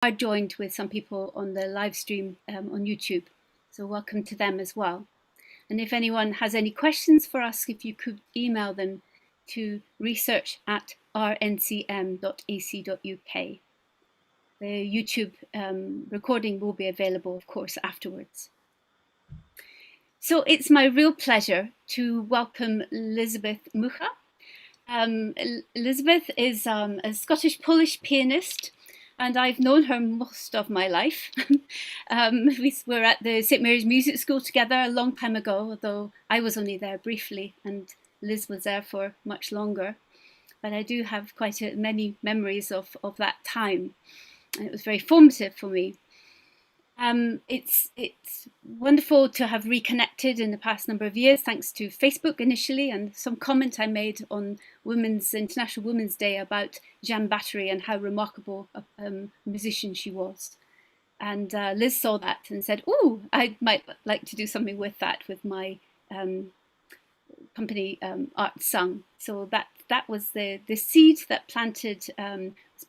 are joined with some people on the live stream on YouTube. So welcome to them as well. And if anyone has any questions for us, if you could email them to research@rncm.ac.uk. The YouTube recording will be available, of course, afterwards. So it's my real pleasure to welcome Elizabeth Mucha. Elizabeth is a Scottish-Polish pianist, and I've known her most of my life. We were at the St Mary's Music School together a long time ago, although I was only there briefly and Liz was there for much longer. But I do have quite many memories of that time, and it was very formative for me. It's wonderful to have reconnected in the past number of years, thanks to Facebook initially, and some comment I made on International Women's Day about Jane Bathori and how remarkable a musician she was. And Liz saw that and said, "Oh, I might like to do something with that, with my company Art Sung." So that was the seed that was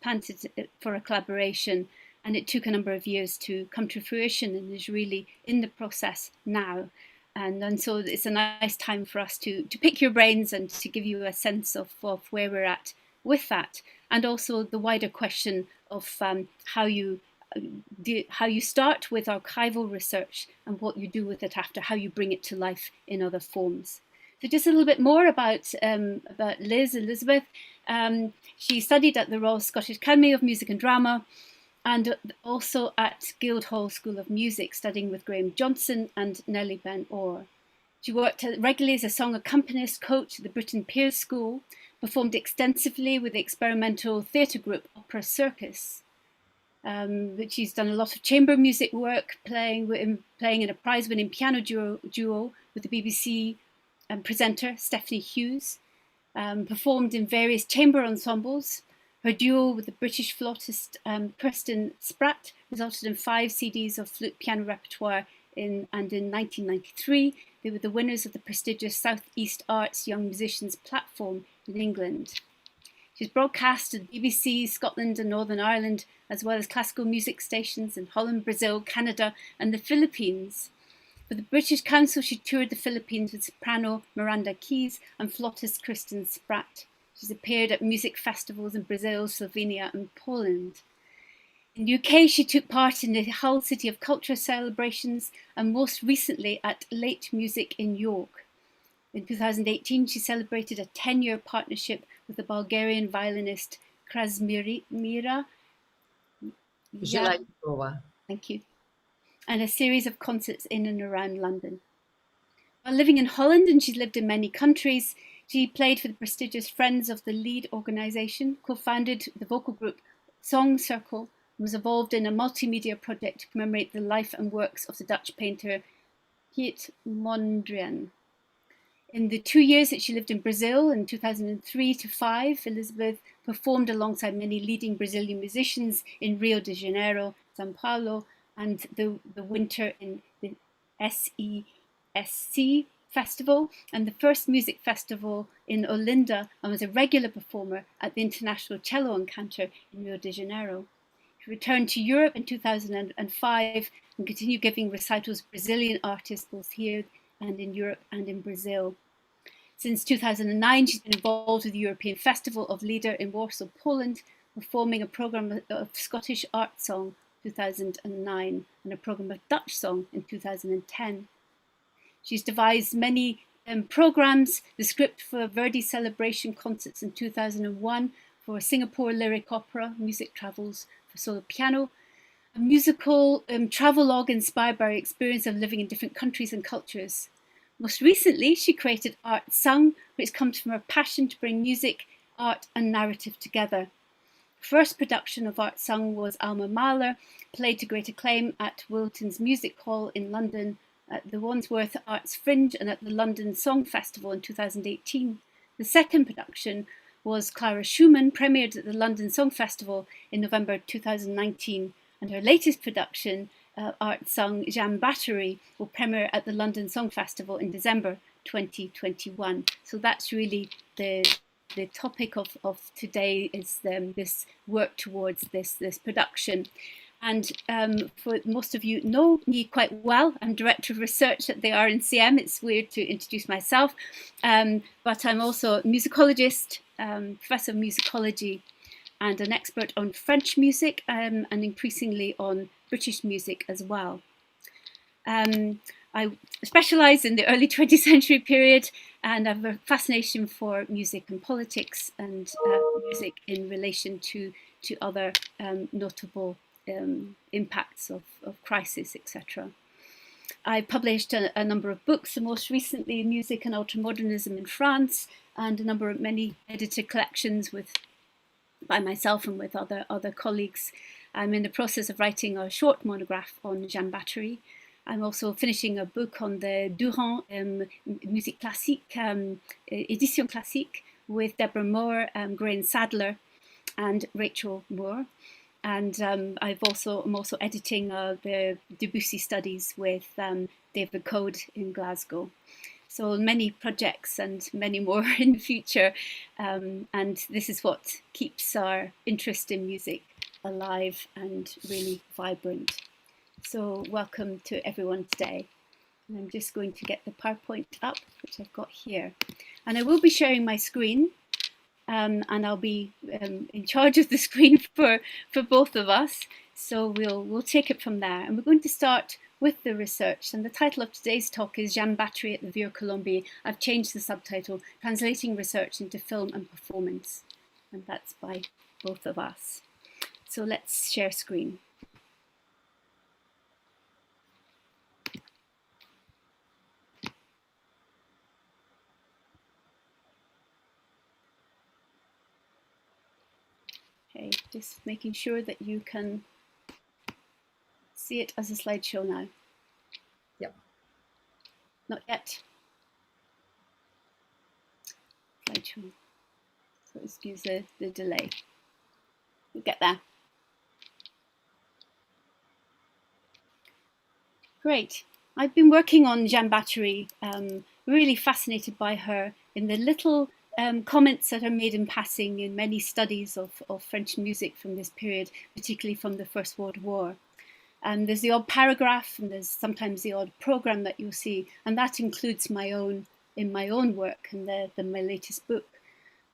planted for a collaboration. And it took a number of years to come to fruition and is really in the process now. And so it's a nice time for us to pick your brains and to give you a sense of where we're at with that. And also the wider question of how you start with archival research and what you do with it after, how you bring it to life in other forms. So just a little bit more about Elizabeth. She studied at the Royal Scottish Academy of Music and Drama, and also at Guildhall School of Music, studying with Graham Johnson and Nellie Ben Orr. She worked regularly as a song accompanist coach at the Britten Peers School, performed extensively with the experimental theatre group Opera Circus, which she's done a lot of chamber music work, playing in a prize-winning piano duo with the BBC presenter Stephanie Hughes, performed in various chamber ensembles. Her duo with the British flautist Kirsten Spratt resulted in 5 CDs of flute piano repertoire in 1993, they were the winners of the prestigious South East Arts Young Musicians Platform in England. She's broadcast to the BBC, Scotland and Northern Ireland, as well as classical music stations in Holland, Brazil, Canada and the Philippines. For the British Council, she toured the Philippines with soprano Miranda Keys and flautist Kirsten Spratt. She's appeared at music festivals in Brazil, Slovenia and Poland. In the UK, she took part in the Hull City of Culture celebrations and most recently at Late Music in York. In 2018, she celebrated a 10-year partnership with the Bulgarian violinist Krasmira. Thank you. And a series of concerts in and around London. While living in Holland, and she's lived in many countries, she played for the prestigious Friends of the Lead organisation, co-founded the vocal group Song Circle, and was involved in a multimedia project to commemorate the life and works of the Dutch painter Piet Mondrian. In the 2 years that she lived in Brazil, in 2003 to 5, Elizabeth performed alongside many leading Brazilian musicians in Rio de Janeiro, São Paulo, and the winter in the SESC Festival and the first music festival in Olinda, and was a regular performer at the International Cello Encounter in Rio de Janeiro. She returned to Europe in 2005 and continued giving recitals to Brazilian artists both here and in Europe and in Brazil. Since 2009, she's been involved with the European Festival of Lieder in Warsaw, Poland, performing a programme of Scottish art song 2009 and a programme of Dutch song in 2010. She's devised many programmes, the script for Verdi Celebration concerts in 2001, for Singapore Lyric Opera, Music Travels for solo piano, a musical travelogue inspired by her experience of living in different countries and cultures. Most recently, she created Art Sung, which comes from her passion to bring music, art and narrative together. First production of Art Sung was Alma Mahler, played to great acclaim at Wilton's Music Hall in London, at the Wandsworth Arts Fringe and at the London Song Festival in 2018. The second production was Clara Schumann, premiered at the London Song Festival in November 2019, and her latest production, Art Sung Jane Bathori, will premiere at the London Song Festival in December 2021. So that's really the the topic of today is this work towards this production. And for most of you know me quite well, I'm Director of Research at the RNCM. It's weird to introduce myself, but I'm also a musicologist, Professor of Musicology, and an expert on French music and increasingly on British music as well. I specialise in the early 20th century period, and I have a fascination for music and politics, and music in relation to other notable impacts of crisis, etc. I published a number of books, and most recently Music and Ultramodernism in France, and many edited collections by myself and with other colleagues. I'm in the process of writing a short monograph on Jane Bathori. I'm also finishing a book on the Durand musique classique, édition classique, with Deborah Moore, Grain Sadler, and Rachel Moore. And I'm also editing the Debussy studies with David Code in Glasgow. So many projects and many more in the future. And this is what keeps our interest in music alive and really vibrant. So welcome to everyone today. And I'm just going to get the PowerPoint up, which I've got here. And I will be sharing my screen. And I'll be in charge of the screen for both of us. So we'll take it from there. And we're going to start with the research. And the title of today's talk is Jane Bathori at the Vieux-Colombier. I've changed the subtitle, Translating Research into Film and Performance. And that's by both of us. So let's share screen. Okay, just making sure that you can see it as a slideshow now. Yep. Not yet. Slideshow. So excuse the delay. We'll get there. Great. I've been working on Jane Bathori, really fascinated by her in the little comments that are made in passing in many studies of French music from this period, particularly from the First World War. And there's the odd paragraph, and there's sometimes the odd program that you'll see, and that includes my own work and my latest book.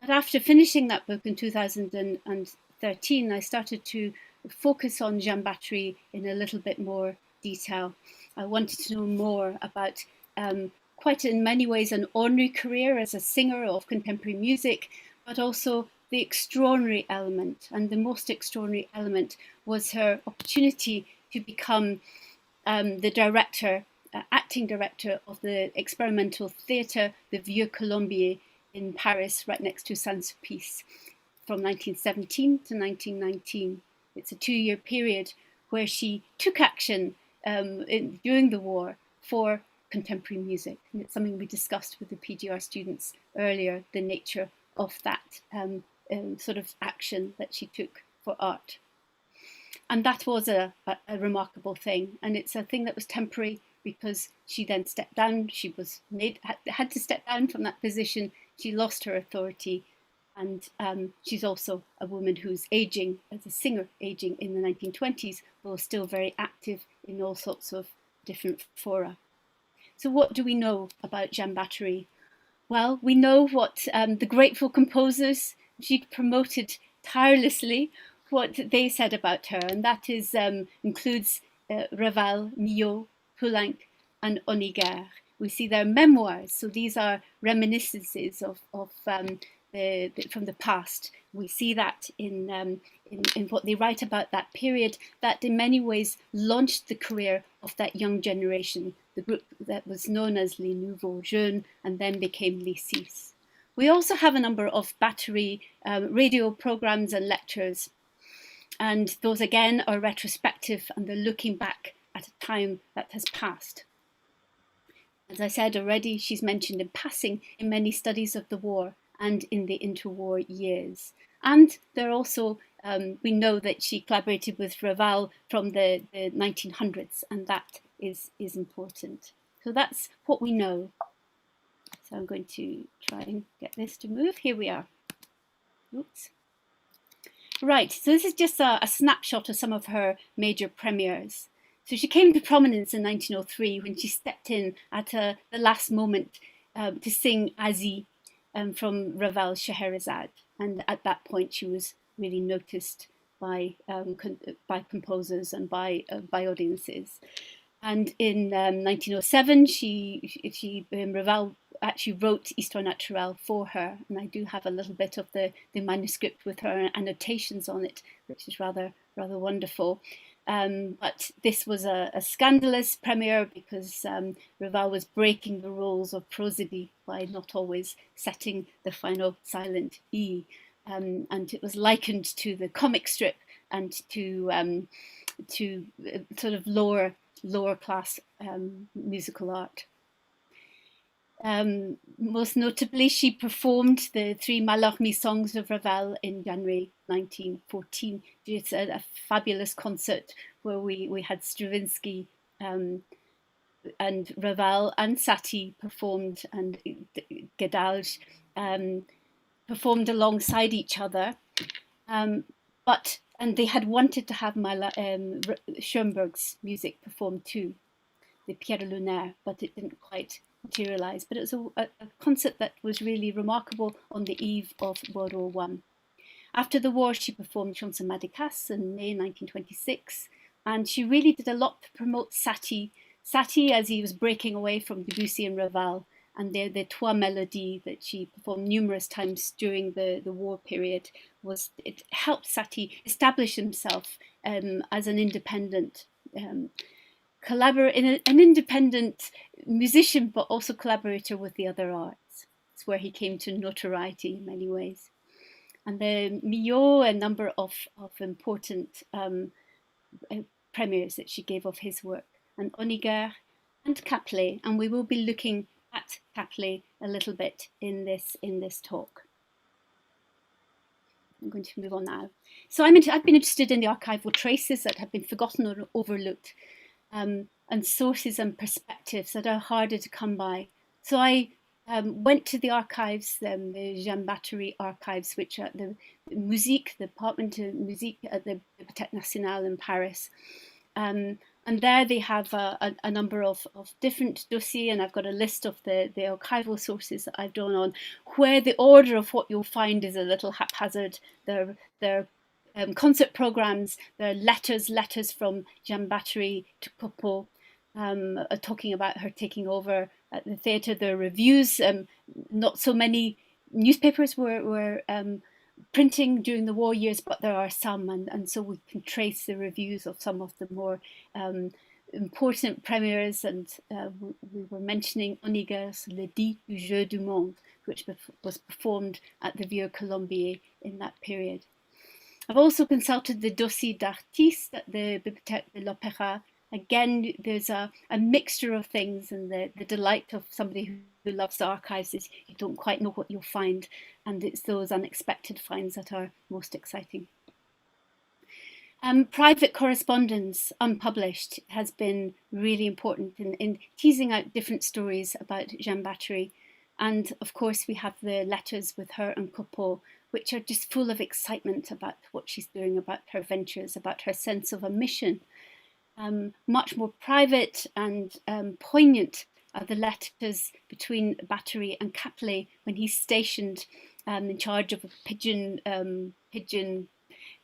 But after finishing that book in 2013, I started to focus on Jane Bathori in a little bit more detail. I wanted to know more about quite in many ways an ordinary career as a singer of contemporary music, but also the extraordinary element. And the most extraordinary element was her opportunity to become the director, acting director of the experimental theatre, the Vieux-Colombier in Paris, right next to Saint-Sulpice, from 1917 to 1919. It's a 2-year period where she took action during the war for contemporary music. And it's something we discussed with the PGR students earlier, the nature of that sort of action that she took for art. And that was a remarkable thing. And it's a thing that was temporary because she then stepped down. She was had to step down from that position. She lost her authority. And she's also a woman who's aging, as a singer, aging in the 1920s, but still very active in all sorts of different fora. So what do we know about Jane Bathori? Well, we know what the grateful composers, she promoted tirelessly what they said about her, and that is includes Raval, Milhaud, Poulenc, and Honegger. We see their memoirs, so these are reminiscences from the past. We see that in what they write about that period, that in many ways launched the career of that young generation, the group that was known as Les Nouveaux Jeunes and then became Les Six. We also have a number of Bathori radio programs and lectures, and those again are retrospective and they're looking back at a time that has passed. As I said already, she's mentioned in passing in many studies of the war and in the interwar years. And there also, we know that she collaborated with Raval from the 1900s, and that is important. So that's what we know. So I'm going to try and get this to move. Here we are. Oops. Right, so this is just a snapshot of some of her major premieres. So she came to prominence in 1903 when she stepped in at the last moment to sing Asie from Ravel's Scheherazade. And at that point, she was really noticed by composers and by audiences. And in 1907, Ravel actually wrote Histoire Naturelle for her, and I do have a little bit of the manuscript with her annotations on it, which is rather wonderful. But this was a scandalous premiere because Ravel was breaking the rules of prosody by not always setting the final silent E. And it was likened to the comic strip and to sort of lower class musical art. Most notably, she performed the 3 Mallarmé songs of Ravel in January 1914. It's a fabulous concert where we had Stravinsky and Ravel and Satie performed, and Gedalj performed alongside each other. And they had wanted to have Schoenberg's music performed too, the Pierre Lunaire, but it didn't quite materialise. But it was a concert that was really remarkable on the eve of World War I. After the war, she performed Chanson Madécasse in May 1926, and she really did a lot to promote Satie as he was breaking away from Debussy and Ravel, and the Trois Melodies that she performed numerous times during the war period. It helped Satie establish himself as an independent an independent musician, but also collaborator with the other arts. It's where he came to notoriety in many ways. And the Millau, a number of important premieres that she gave of his work, and Honegger and CAPLET, and we will be looking at CAPLET a little bit in this talk. I'm going to move on now. So I've been interested in the archival traces that have been forgotten or overlooked, and sources and perspectives that are harder to come by. So I went to the archives, the Jane Bathori archives, which are at the Musique, the Department of Musique at the Bibliothèque Nationale in Paris. And there they have a number of different dossiers, and I've got a list of the archival sources that I've drawn on, where the order of what you'll find is a little haphazard. They're concert programs, there are letters from Jane Bathori to Coupeau, talking about her taking over at the theatre. There are reviews. Not so many newspapers were printing during the war years, but there are some, and so we can trace the reviews of some of the more important premieres, and we were mentioning Honegger's Le Dit du Jeu du Monde, which was performed at the Vieux-Colombier in that period. I've also consulted the dossier d'artistes at the Bibliothèque de l'Opéra. Again, there's a mixture of things, and the delight of somebody who loves the archives is you don't quite know what you'll find, and it's those unexpected finds that are most exciting. Private correspondence, unpublished, has been really important in teasing out different stories about Jane Bathori. And of course, we have the letters with her and Coupeau, which are just full of excitement about what she's doing, about her ventures, about her sense of a mission. Much more private and poignant are the letters between Bathori and CAPLET when he's stationed in charge of a pigeon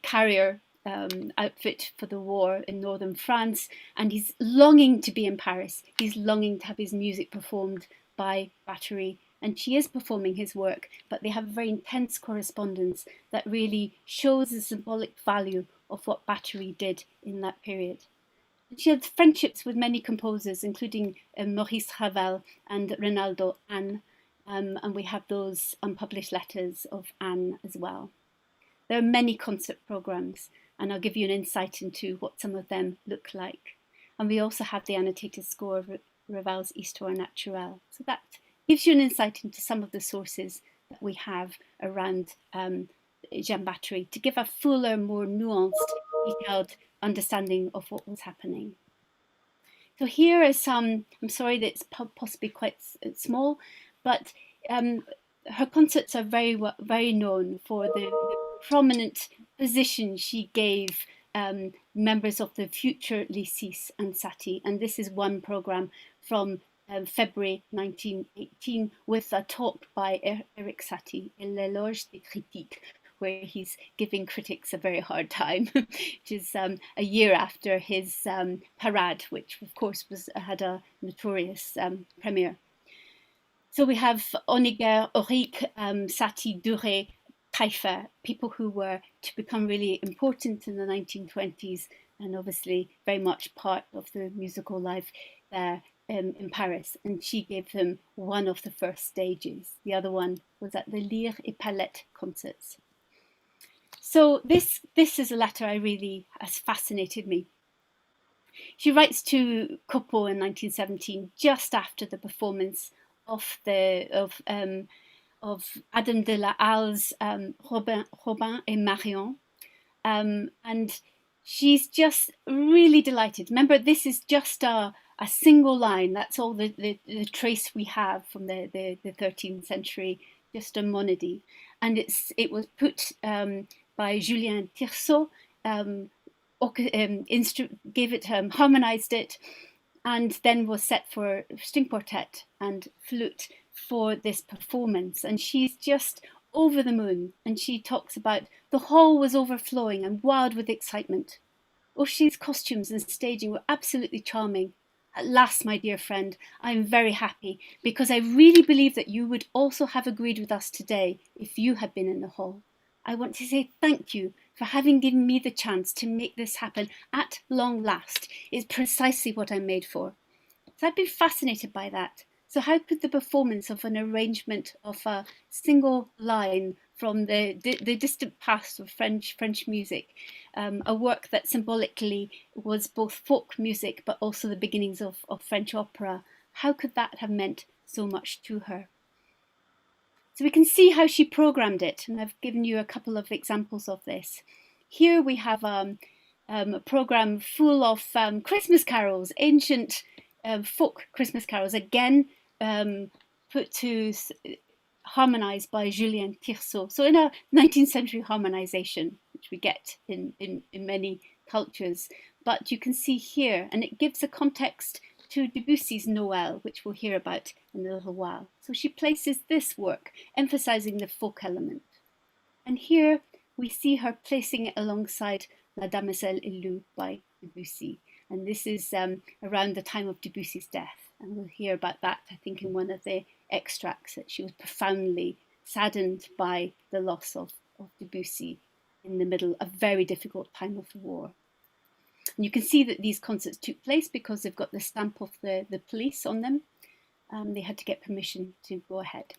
carrier outfit for the war in northern France, and he's longing to be in Paris. He's longing to have his music performed by Bathori, and she is performing his work, but they have a very intense correspondence that really shows the symbolic value of what Bathori did in that period. She had friendships with many composers, including Maurice Ravel and Rinaldo Anne, and we have those unpublished letters of Anne as well. There are many concert programs, and I'll give you an insight into what some of them look like. And we also have the annotated score of Ravel's Histoire Naturelle. So that gives you an insight into some of the sources that we have around Jane Bathori to give a fuller, more nuanced, detailed understanding of what was happening. So here are some, I'm sorry that it's possibly quite small, but her concerts are very known for the prominent position she gave members of the future Lysis and Satie. And this is one program from February 1918 with a talk by Eric Satie, L'Éloge des Critiques, where he's giving critics a very hard time, which is a year after his Parade, which of course had a notorious premiere. So we have Honegger, Auric, Satie, Duré, Taillefer, people who were to become really important in the 1920s and obviously very much part of the musical life there in Paris. And she gave them one of the first stages. The other one was at the Lyre et Palette concerts. So this is a letter has fascinated me. She writes to Copeau in 1917, just after the performance of Adam de la Halle's Robin et Marion, and she's just really delighted. Remember, this is just a single line. That's all the trace we have from the 13th century, just a monody, and it was put by Julien Tirsault. Gave it, harmonized it, and then was set for string quartet and flute for this performance. And she's just over the moon. And she talks about the hall was overflowing and wild with excitement. Oshie's costumes and staging were absolutely charming. At last, my dear friend, I'm very happy because I really believe that you would also have agreed with us today if you had been in the hall. I want to say thank you for having given me the chance to make this happen at long last. It's precisely what I'm made for. So I've been fascinated by that. So how could the performance of an arrangement of a single line from the distant past of French music, a work that symbolically was both folk music but also the beginnings of French opera, how could that have meant so much to her? So we can see how she programmed it, and I've given you a couple of examples of this. Here we have a program full of Christmas carols, ancient folk Christmas carols, again put to harmonized by Julien Tirsault. So in a 19th century harmonization, which we get in many cultures, but you can see here, and it gives a context to Debussy's Noël, which we'll hear about in a little while. So she places this work, emphasizing the folk element. And here we see her placing it alongside La Damoiselle Élue by Debussy. And this is around the time of Debussy's death. And we'll hear about that, I think, in one of the extracts, that she was profoundly saddened by the loss of Debussy in the middle of a very difficult time of the war. And you can see that these concerts took place because they've got the stamp of the police on them. They had to get permission to go ahead.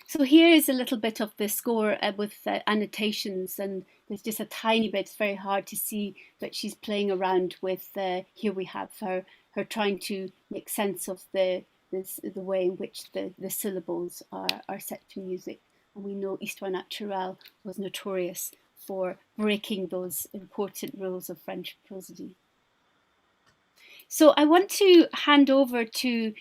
So here is a little bit of the score with annotations, and there's just a tiny bit. It's very hard to see, but she's playing around with. Here we have her trying to make sense of the way in which the syllables are set to music. And we know Histoire Naturelle was notorious for breaking those important rules of French prosody. So I want to hand over to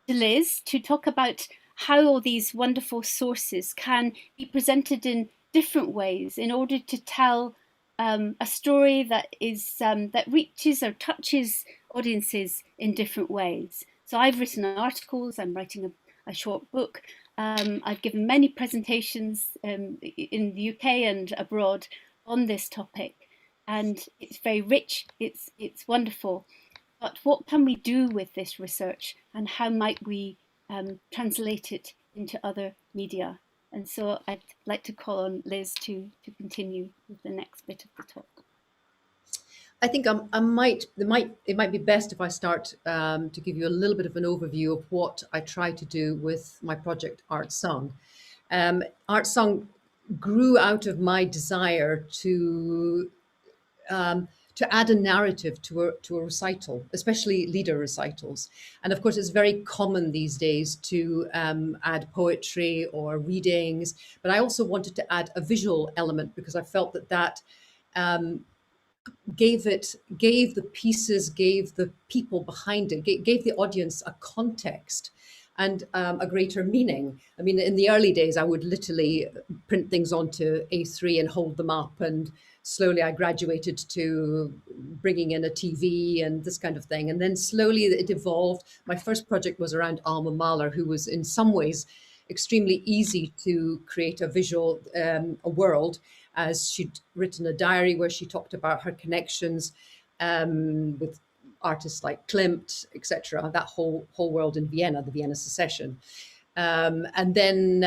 Liz to talk about how all these wonderful sources can be presented in different ways in order to tell a story that is that reaches or touches audiences in different ways. So I've written articles, I'm writing a short book. I've given many presentations in the UK and abroad on this topic, and it's very rich, it's wonderful. But what can we do with this research, and how might we translate it into other media? And so I'd like to call on Liz to continue with the next bit of the talk. I think it might be best if I start to give you a little bit of an overview of what I try to do with my project Art Song. Art Song grew out of my desire to add a narrative to a recital, especially lieder recitals. And of course, it's very common these days to add poetry or readings, but I also wanted to add a visual element because I felt that gave the pieces, gave the people behind it, gave the audience a context and a greater meaning. I mean, in the early days, I would literally print things onto A3 and hold them up, and slowly I graduated to bringing in a TV and this kind of thing. And then slowly it evolved. My first project was around Alma Mahler, who was in some ways extremely easy to create a visual, a world, as she'd written a diary where she talked about her connections with artists like Klimt, etc. That whole world in Vienna, the Vienna Secession, and then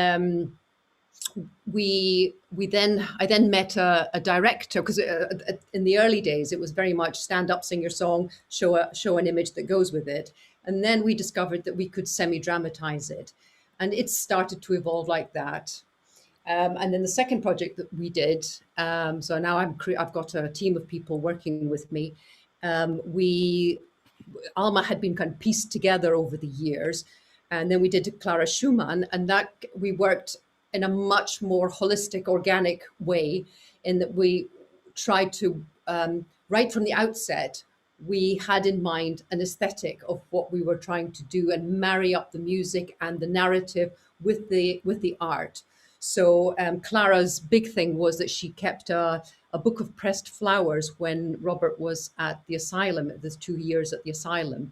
I then met a director, because in the early days it was very much stand up, sing your song, show an image that goes with it, and then we discovered that we could semi-dramatize it, and it started to evolve like that. And then the second project that we did, so now I've got a team of people working with me. Alma had been kind of pieced together over the years, and then we did Clara Schumann, and that we worked in a much more holistic, organic way, in that we tried to, right from the outset, we had in mind an aesthetic of what we were trying to do and marry up the music and the narrative with the art. So Clara's big thing was that she kept a book of pressed flowers when Robert was at the asylum, at the 2 years at the asylum.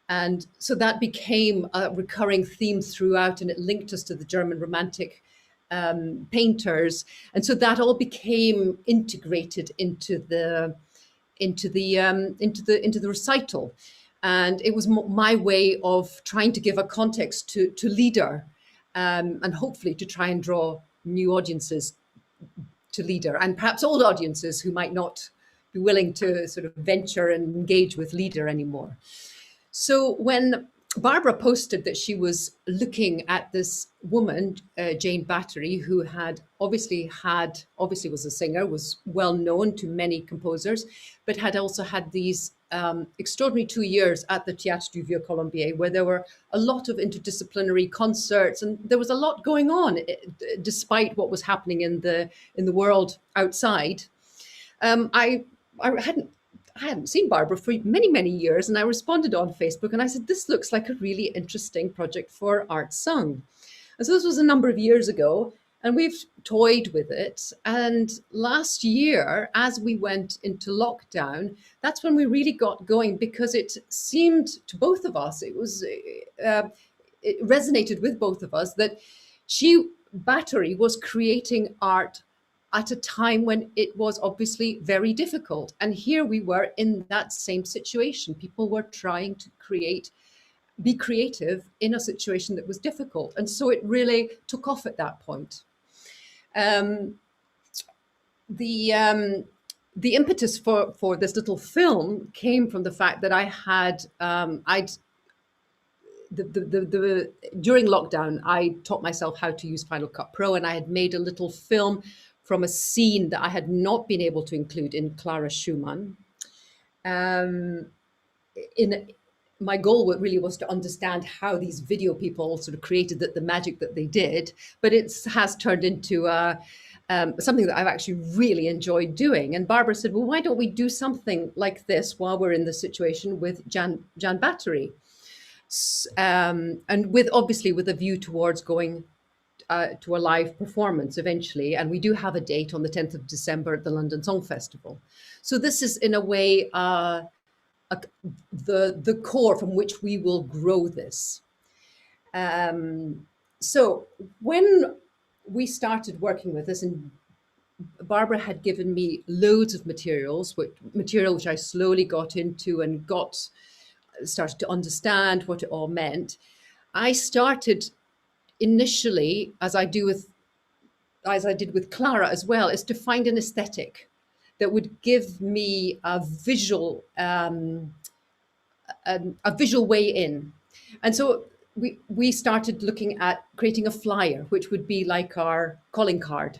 And so that became a recurring theme throughout, and it linked us to the German Romantic painters. And so that all became integrated into the recital. And it was my way of trying to give a context to Lieder, and hopefully to try and draw new audiences to Lieder, and perhaps old audiences who might not be willing to sort of venture and engage with Lieder anymore. So when Barbara posted that she was looking at this woman, Jane Bathori, who had obviously was a singer, was well known to many composers, but had also had these extraordinary 2 years at the Théâtre du Vieux-Colombier, where there were a lot of interdisciplinary concerts, and there was a lot going on, despite what was happening in the world outside. I hadn't seen Barbara for many, many years, and I responded on Facebook and I said, this looks like a really interesting project for Art Sung. And so this was a number of years ago, and we've toyed with it. And last year, as we went into lockdown, that's when we really got going, because it seemed to both of us, it resonated with both of us that Bathori was creating art at a time when it was obviously very difficult. And here we were in that same situation. People were trying to be creative in a situation that was difficult. And so it really took off at that point. The impetus for this little film came from the fact that I had, during lockdown, I taught myself how to use Final Cut Pro, and I had made a little film from a scene that I had not been able to include in Clara Schumann. My goal really was to understand how these video people sort of created the magic that they did, but it has turned into something that I've actually really enjoyed doing. And Barbara said, well, why don't we do something like this while we're in this situation with Jane Bathori? And obviously with a view towards going to a live performance eventually. And we do have a date on the 10th of December at the London Song Festival. So this is in a way the core from which we will grow this. So when we started working with this, and Barbara had given me loads of material which I slowly got into and started to understand what it all meant. I started initially, as I did with Clara as well, is to find an aesthetic that would give me a visual way in. And so we started looking at creating a flyer, which would be like our calling card.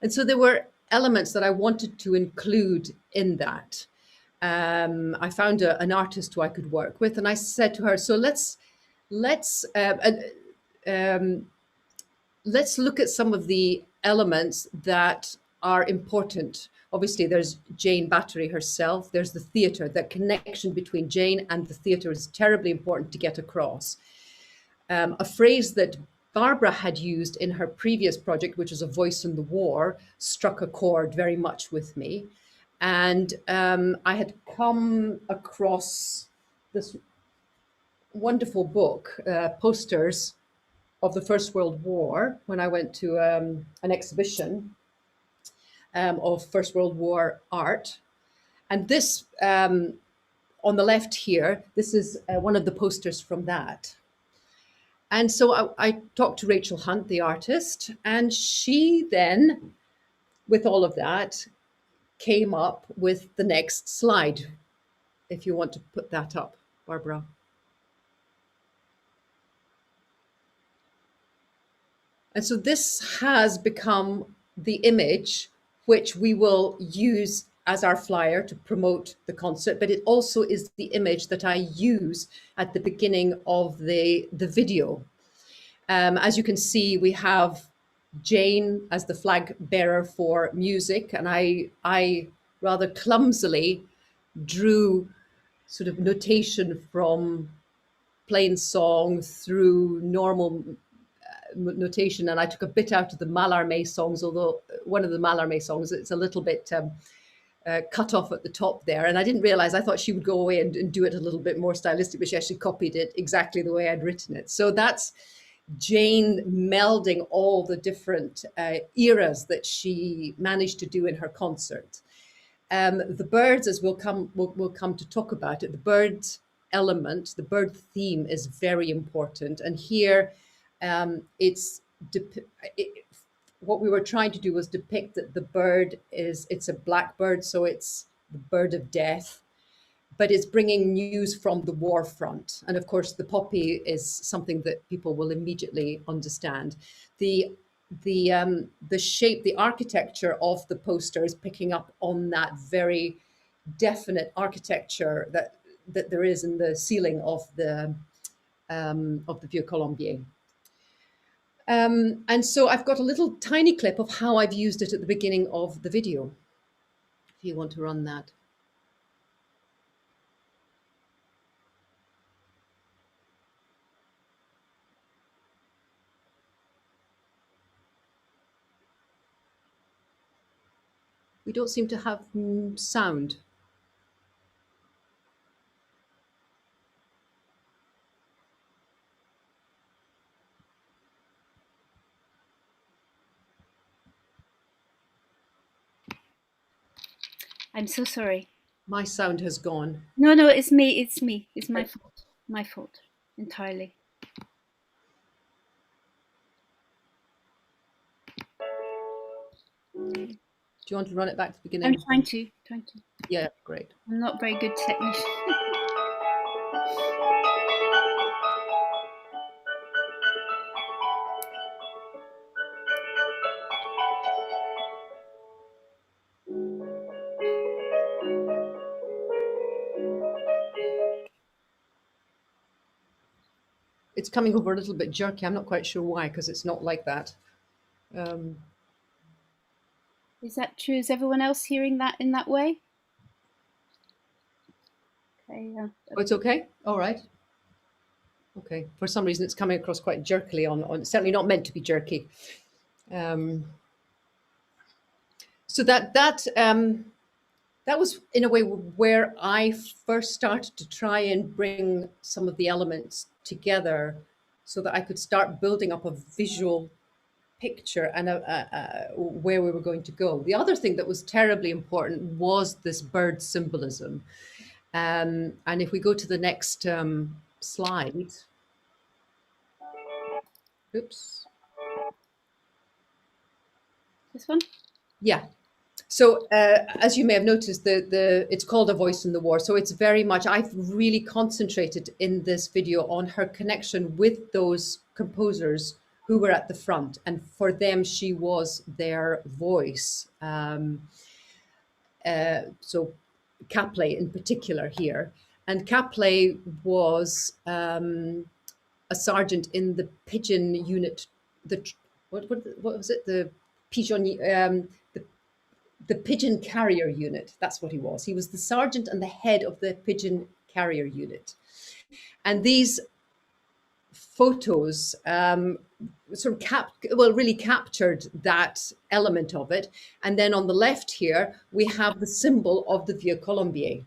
And so there were elements that I wanted to include in that. I found an artist who I could work with, and I said to her, so let's look at some of the elements that are important. Obviously, there's Jane Bathori herself. There's the theatre. That connection between Jane and the theatre is terribly important to get across. a phrase that Barbara had used in her previous project, which was A Voice in the War, struck a chord very much with me. And I had come across this wonderful book, posters of the First World War, when I went to an exhibition of First World War art. And this, on the left here, this is one of the posters from that. And so I talked to Rachel Hunt, the artist, and she then, with all of that, came up with the next slide. If you want to put that up, Barbara. And so this has become the image which we will use as our flyer to promote the concert, but it also is the image that I use at the beginning of the video. As you can see, we have Jane as the flag bearer for music, and I rather clumsily drew sort of notation from plain song through normal notation, and I took a bit out of the Mallarmé songs, although one of the Mallarmé songs, it's a little bit cut off at the top there, and I didn't realize, I thought she would go away and do it a little bit more stylistic, but she actually copied it exactly the way I'd written it. So that's Jane melding all the different eras that she managed to do in her concert. The birds, as we'll come to talk about it, the bird element, the bird theme is very important. And here what we were trying to do was depict that the bird it's a blackbird, so it's the bird of death, but it's bringing news from the war front. And of course, the poppy is something that people will immediately understand. The shape, the architecture of the poster is picking up on that very definite architecture that there is in the ceiling of the Vieux-Colombier. And so I've got a little tiny clip of how I've used it at the beginning of the video, if you want to run that. We don't seem to have sound. I'm so sorry. My sound has gone. No, it's me. It's me. It's my fault. My fault entirely. Do you want to run it back to the beginning? I'm trying to. Yeah, great. I'm not very good technician. It's coming over a little bit jerky. I'm not quite sure why, because it's not like that. Is that true? Is everyone else hearing that in that way? Okay. Oh, it's okay? All right. Okay. For some reason, it's coming across quite jerkily on it's certainly not meant to be jerky. So that was, in a way, where I first started to try and bring some of the elements together so that I could start building up a visual picture and where we were going to go. The other thing that was terribly important was this bird symbolism. And if we go to the next slide. Oops. This one? Yeah. So as you may have noticed, it's called A Voice in the War. So it's very much, I've really concentrated in this video on her connection with those composers who were at the front. And for them, she was their voice. So CAPLET in particular here. And CAPLET was a sergeant in the pigeon unit. What was it? The pigeon, the pigeon carrier unit. That's what he was. He was the sergeant and the head of the pigeon carrier unit. And these photos sort of really captured that element of it. And then on the left here, we have the symbol of the Vieux-Colombier.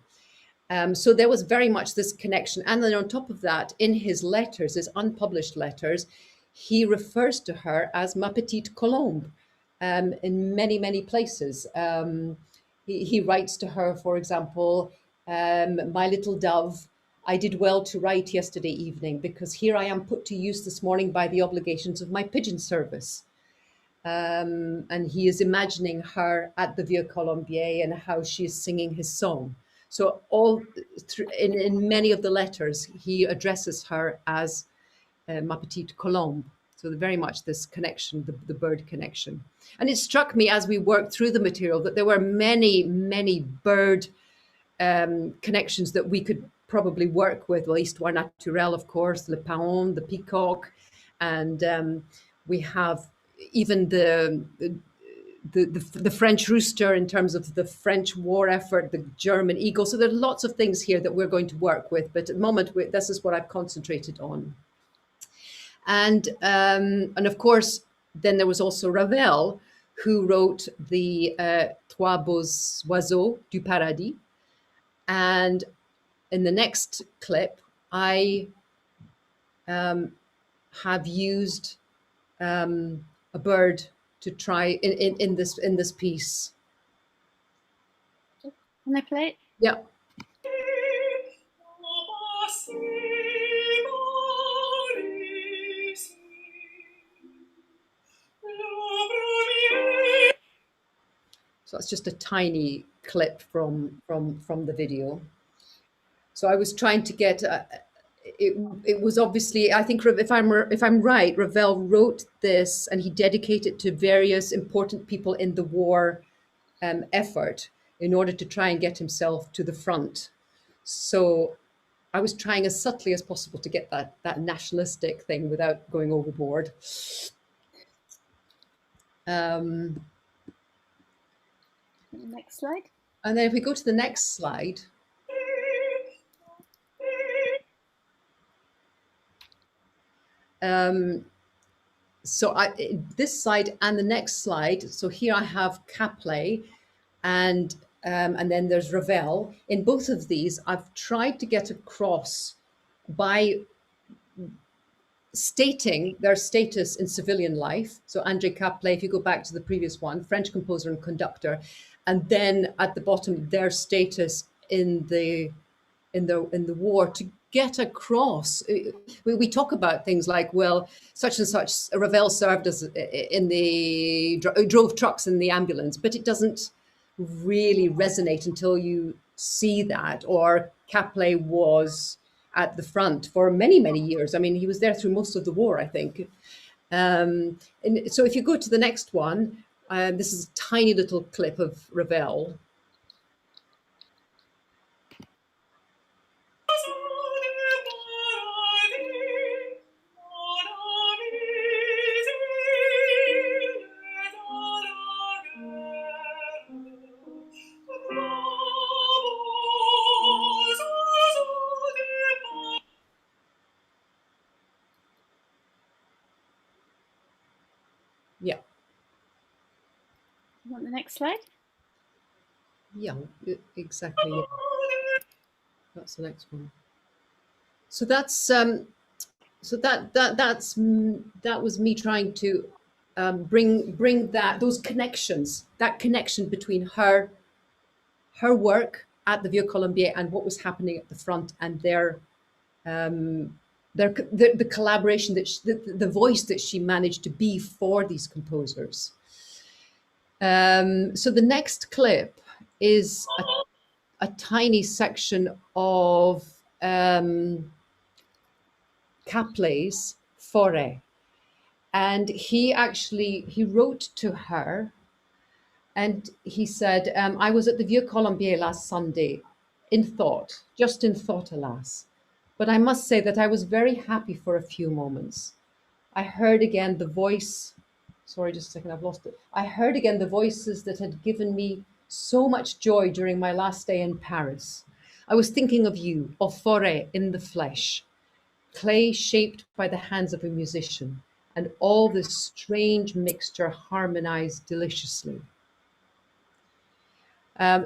So there was very much this connection. And then on top of that, in his letters, his unpublished letters, he refers to her as Ma Petite Colombe in many, many places. He writes to her, for example, my little dove, I did well to write yesterday evening because here I am put to use this morning by the obligations of my pigeon service. And he is imagining her at the Vieux-Colombier and how she is singing his song. So in many of the letters, he addresses her as Ma Petite Colombe. So very much this connection, the bird connection. And it struck me as we worked through the material that there were many, many bird connections that we could probably work with. Well, Histoire naturelle, of course, Le Paon, the peacock, and we have even the French rooster in terms of the French war effort, the German eagle. So there's lots of things here that we're going to work with, but at the moment, this is what I've concentrated on. And of course, then there was also Ravel, who wrote the Trois beaux oiseaux du paradis. And in the next clip, I have used a bird to try in this piece. Can I play it? Yeah. So that's just a tiny clip from the video. So I was trying to get. It was obviously, I think, if I'm right, Ravel wrote this and he dedicated it to various important people in the war effort in order to try and get himself to the front. So I was trying as subtly as possible to get that nationalistic thing without going overboard. Next slide. And then if we go to the next slide. So this slide and the next slide. So here I have CAPLET, and then there's Ravel. In both of these, I've tried to get across by stating their status in civilian life. So André CAPLET, if you go back to the previous one, French composer and conductor, and then at the bottom their status in the war, to get across. We talk about things like, well, such and such, Ravel served as drove trucks in the ambulance, but it doesn't really resonate until you see that. Or CAPLET was at the front for many, many years. I mean, he was there through most of the war, I think. And so if you go to the next one, this is a tiny little clip of Ravel. Yeah. You want the next slide? Yeah, exactly. Yeah. That's the next one. So that's that was me trying to bring those connections, that connection between her work at the Vieux-Colombier and what was happening at the front, and the collaboration, the voice that she managed to be for these composers. So the next clip is a tiny section of Caplet's Forêt. And he wrote to her and he said, I was at the Vieux-Colombier last Sunday, just in thought, alas. But I must say that I was very happy for a few moments. I heard again the voice, sorry, just a second, I've lost it. I heard again the voices that had given me so much joy during my last day in Paris. I was thinking of you, of Forêt in the flesh. clay shaped by the hands of a musician, and all this strange mixture harmonized deliciously.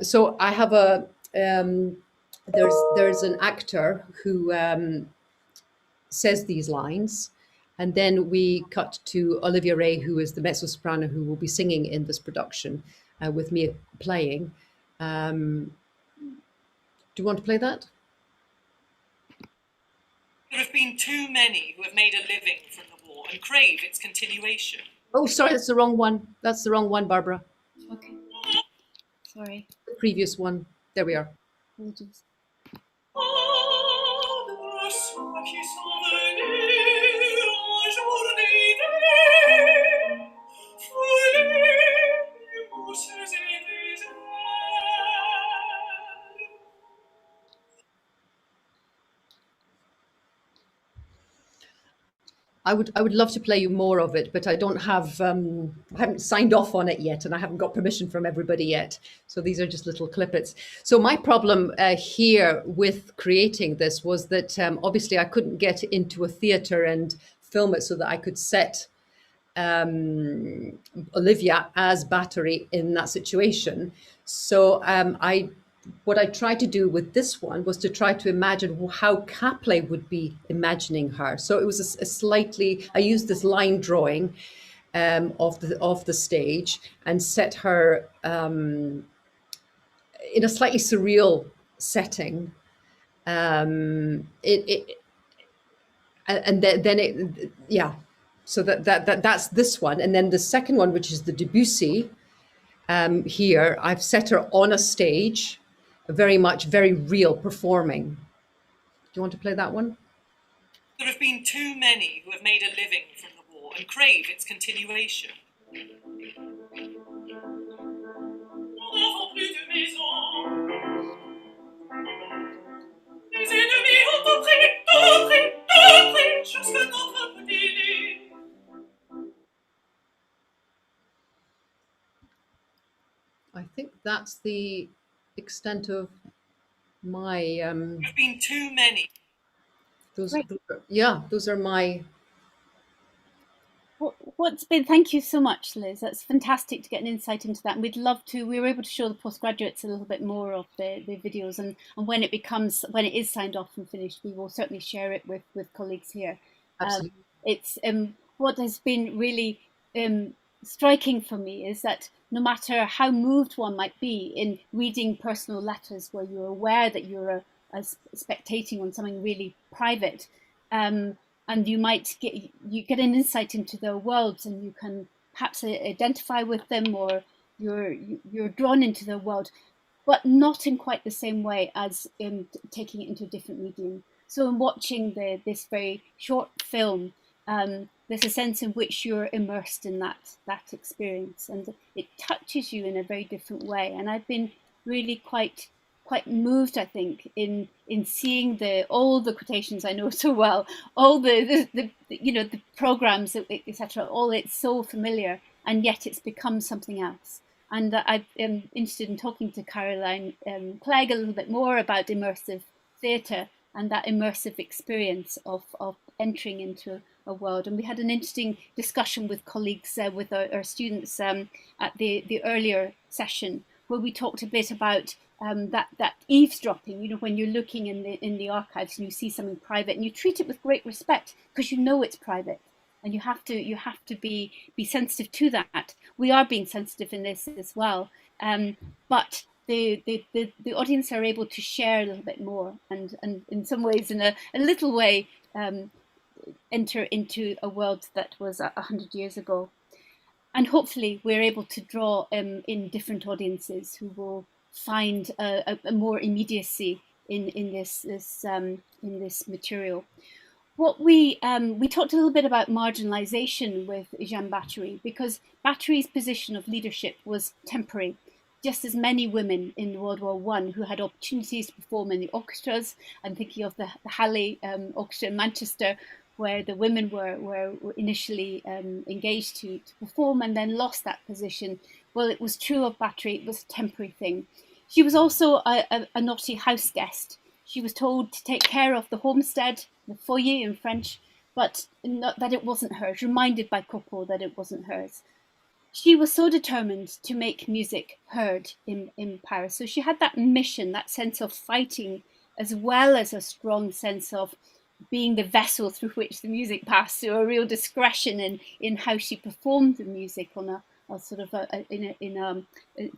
So I have a there's an actor who says these lines, and then we cut to Olivia Ray, who is the mezzo soprano who will be singing in this production with me playing. Do you want to play that? There have been too many who have made a living from the war and crave its continuation. Oh, sorry, that's the wrong one. That's the wrong one, Barbara. Okay. Sorry. The previous one. There we are. Apologies. I would love to play you more of it, but I don't have I haven't signed off on it yet, and I haven't got permission from everybody yet. So these are just little clippets. So my problem here with creating this was that obviously I couldn't get into a theatre and film it so that I could set Olivia as Bathory in that situation. So what I tried to do with this one was to try to imagine how CAPLET would be imagining her. So it was a slightly, I used this line drawing of the stage and set her in a slightly surreal setting. And then it, yeah. So that's this one, and then the second one, which is the Debussy. Here, I've set her on a stage, very real performing. Do you want to play that one? There have been too many who have made a living from the war and crave its continuation. I think that's the extent of my. There have been too many. Those are my. Thank you so much, Liz. That's fantastic to get an insight into that. And we'd love to, we were able to show the postgraduates a little bit more of the videos, and when it is signed off and finished, we will certainly share it with colleagues here. Absolutely. It's what has been really striking for me is that no matter how moved one might be in reading personal letters where you're aware that you're spectating on something really private, and you get an insight into their worlds, and you can perhaps identify with them, or you're drawn into their world, but not in quite the same way as in taking it into a different medium. So in watching this very short film, there's a sense in which you're immersed in that experience, and it touches you in a very different way. And I've been really quite moved, I think, in seeing all the quotations I know so well, all the programs, etc. All it's so familiar, and yet it's become something else. And I'm interested in talking to Caroline Clegg a little bit more about immersive theatre and that immersive experience of entering into a world. And we had an interesting discussion with colleagues, with our students at the earlier session, where we talked a bit about that eavesdropping. When you're looking in the archives and you see something private, and you treat it with great respect because you know it's private, and you have to be sensitive to that. We are being sensitive in this as well, but the audience are able to share a little bit more, and in some ways, in a little way, enter into a world that was 100 years ago. And hopefully we're able to draw in different audiences who will find a more immediacy in this material. What we talked a little bit about marginalization with Jane Bathori, because Bathory's position of leadership was temporary. Just as many women in World War I who had opportunities to perform in the orchestras. I'm thinking of the Halley Orchestra in Manchester, where the women were initially engaged to perform and then lost that position. Well, it was true of Bathori. It was a temporary thing. She was also a naughty house guest. She was told to take care of the homestead the foyer in French, but not that it wasn't hers, reminded by Coupeau that it wasn't hers. She was so determined to make music heard in Paris. So she had that mission, that sense of fighting, as well as a strong sense of being the vessel through which the music passed, so a real discretion in how she performed the music on a sort of in a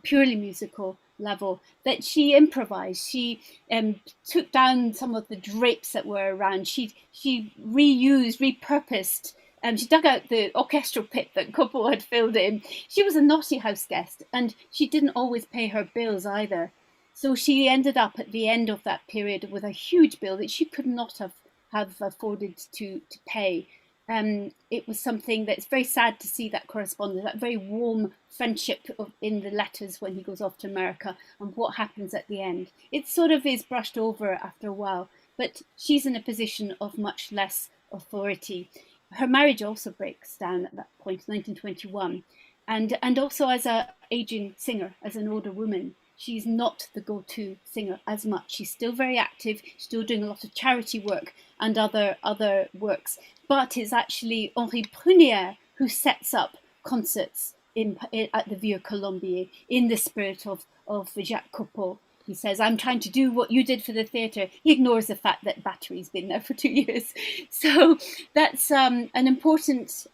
purely musical level, that she improvised. She took down some of the drapes that were around. She reused, repurposed. She dug out the orchestral pit that Coupeau had filled in. She was a naughty house guest, and she didn't always pay her bills either. So she ended up at the end of that period with a huge bill that she could not have afforded to pay. It was something that's very sad to see, that correspondence, that very warm friendship in the letters when he goes off to America, and what happens at the end. It sort of is brushed over after a while, but she's in a position of much less authority. Her marriage also breaks down at that point, 1921, and also as a aging singer, as an older woman, she's not the go-to singer as much. She's still very active, still doing a lot of charity work and other works, but it's actually Henri Prunière who sets up concerts at the Vieux-Colombier in the spirit of Jacques Coupeau. He says, I'm trying to do what you did for the theatre. He ignores the fact that Bathory's been there for 2 years. So that's an important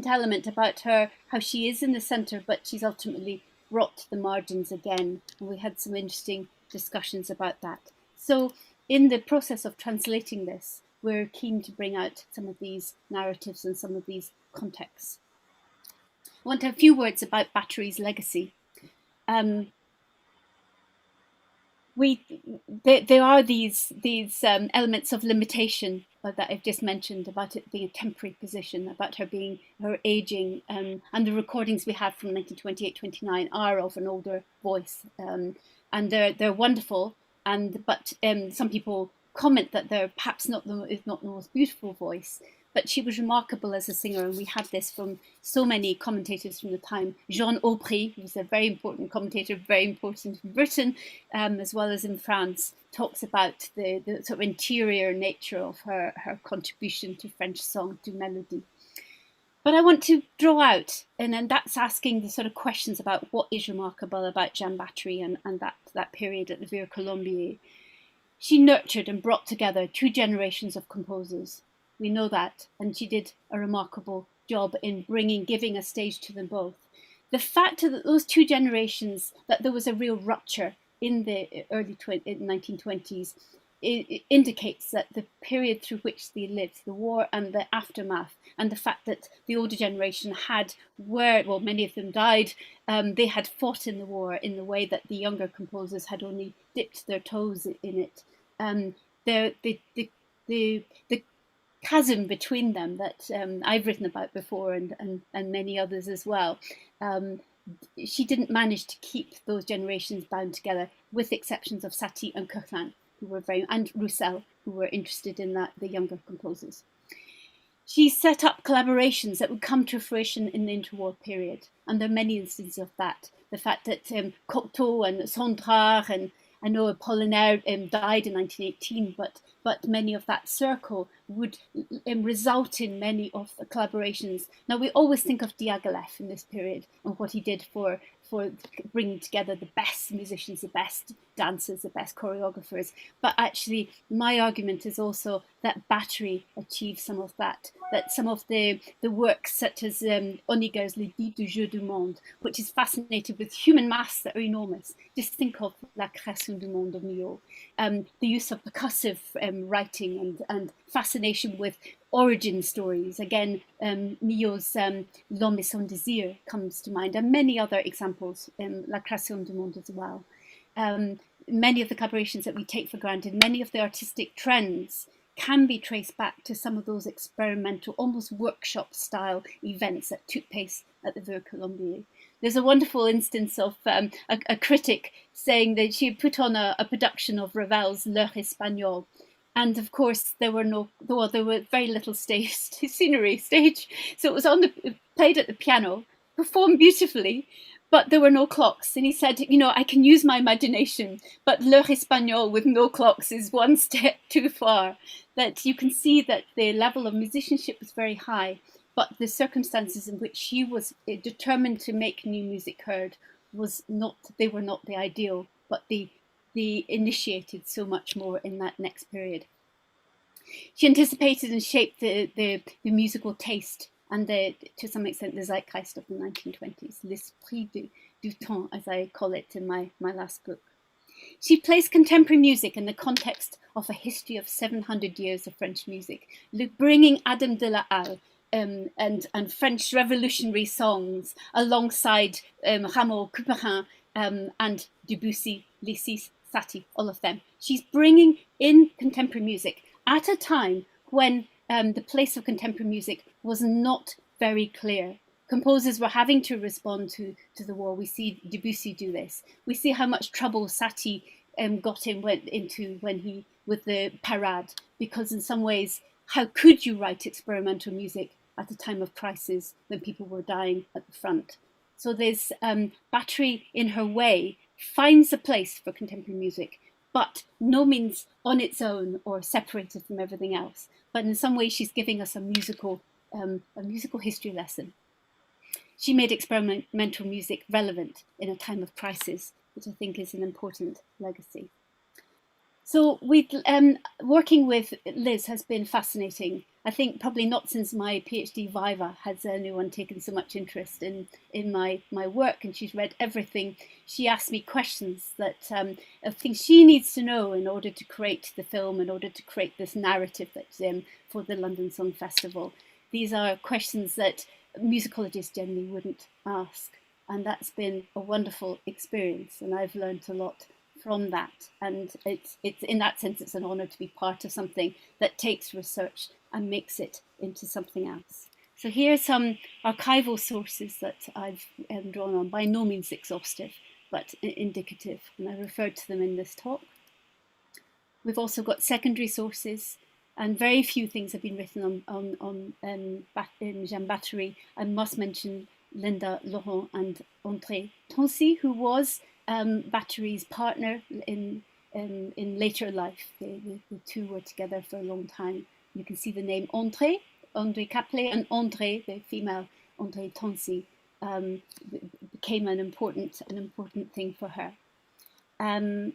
element about her, how she is in the centre, but she's ultimately brought to the margins again. And we had some interesting discussions about that. So in the process of translating this, we're keen to bring out some of these narratives and some of these contexts. I want to have a few words about Bathory's legacy. There are these elements of limitation that I've just mentioned, about it being a temporary position, about her aging, and the recordings we have from 1928-29 are of an older voice, and they're wonderful. But some people comment that they're perhaps not the most beautiful voice. But she was remarkable as a singer, and we had this from so many commentators from the time. Jean Aubry, who's a very important commentator, very important in Britain, as well as in France, talks about the sort of interior nature of her contribution to French song, to melody. But I want to draw out, and that's asking the sort of questions about what is remarkable about Jane Bathori and that period at the Vieux-Colombier. She nurtured and brought together 2 generations of composers. We know that, and she did a remarkable job in giving a stage to them both. The fact that those 2 generations, that there was a real rupture in the early 1920s, it indicates that the period through which they lived, the war and the aftermath, and the fact that the older generation many of them died, they had fought in the war in the way that the younger composers had only dipped their toes in it. The chasm between them that I've written about before, and many others as well. She didn't manage to keep those generations bound together, with the exceptions of Satie and Coquelin, and Roussel, who were interested in the younger composers. She set up collaborations that would come to fruition in the interwar period, and there are many instances of that. The fact that Cocteau and Sondrard, and I know Apollinaire died in 1918, but many of that circle would result in many of the collaborations. Now, we always think of Diaghilev in this period and what he did for bringing together the best musicians, the best dancers, the best choreographers. But actually, my argument is also that Bathory achieved some of that some of the works such as Honegger's Les Dives du Jeu du Monde, which is fascinated with human mass that are enormous. Just think of La Création du Monde of Milhaud. The use of percussive writing and fascination with origin stories. Again, Milhaud's L'Homme et son désir comes to mind, and many other examples, La Création du Monde as well. Many of the collaborations that we take for granted, many of the artistic trends can be traced back to some of those experimental, almost workshop style events that took place at the Vieux-Colombier. There's a wonderful instance of a critic saying that she had put on a production of Ravel's L'Heure Espagnole. And of course, there were very little scenery, so it was played at the piano, performed beautifully, but there were no clocks. And he said, I can use my imagination, but l'heure espagnole with no clocks is one step too far. That you can see that the level of musicianship was very high, but the circumstances in which she was determined to make new music heard they were not the ideal, but they initiated so much more in that next period. She anticipated and shaped the musical taste and to some extent the zeitgeist of the 1920s, l'esprit du temps, as I call it in my last book. She placed contemporary music in the context of a history of 700 years of French music, bringing Adam de la Halle and French revolutionary songs alongside Rameau, Couperin, and Debussy, Liszt, Satie, all of them. She's bringing in contemporary music at a time when the place of contemporary music was not very clear. Composers were having to respond to the war. We see Debussy do this. We see how much trouble Satie went into when he with the parade, because in some ways, how could you write experimental music at a time of crisis when people were dying at the front? So there's Bathori in her way finds a place for contemporary music, but no means on its own or separated from everything else. But in some ways, she's giving us a musical history lesson. She made experimental music relevant in a time of crisis, which I think is an important legacy. So working with Liz has been fascinating. I think probably not since my PhD Viva has anyone taken so much interest in my work, and she's read everything. She asked me questions of things she needs to know in order to create the film, in order to create this narrative that's for the London Song Festival. These are questions that musicologists generally wouldn't ask, and that's been a wonderful experience, and I've learned a lot from that. And it's in that sense, it's an honor to be part of something that takes research and makes it into something else. So here are some archival sources that I've drawn on, by no means exhaustive, but indicative, and I referred to them in this talk. We've also got secondary sources, and very few things have been written on Jane Bathori. I must mention Linda Laurent and André Toncy, who was Bathori's partner in later life. The two were together for a long time. You can see the name André CAPLET, and André, the female André Toncy, became an important thing for her. And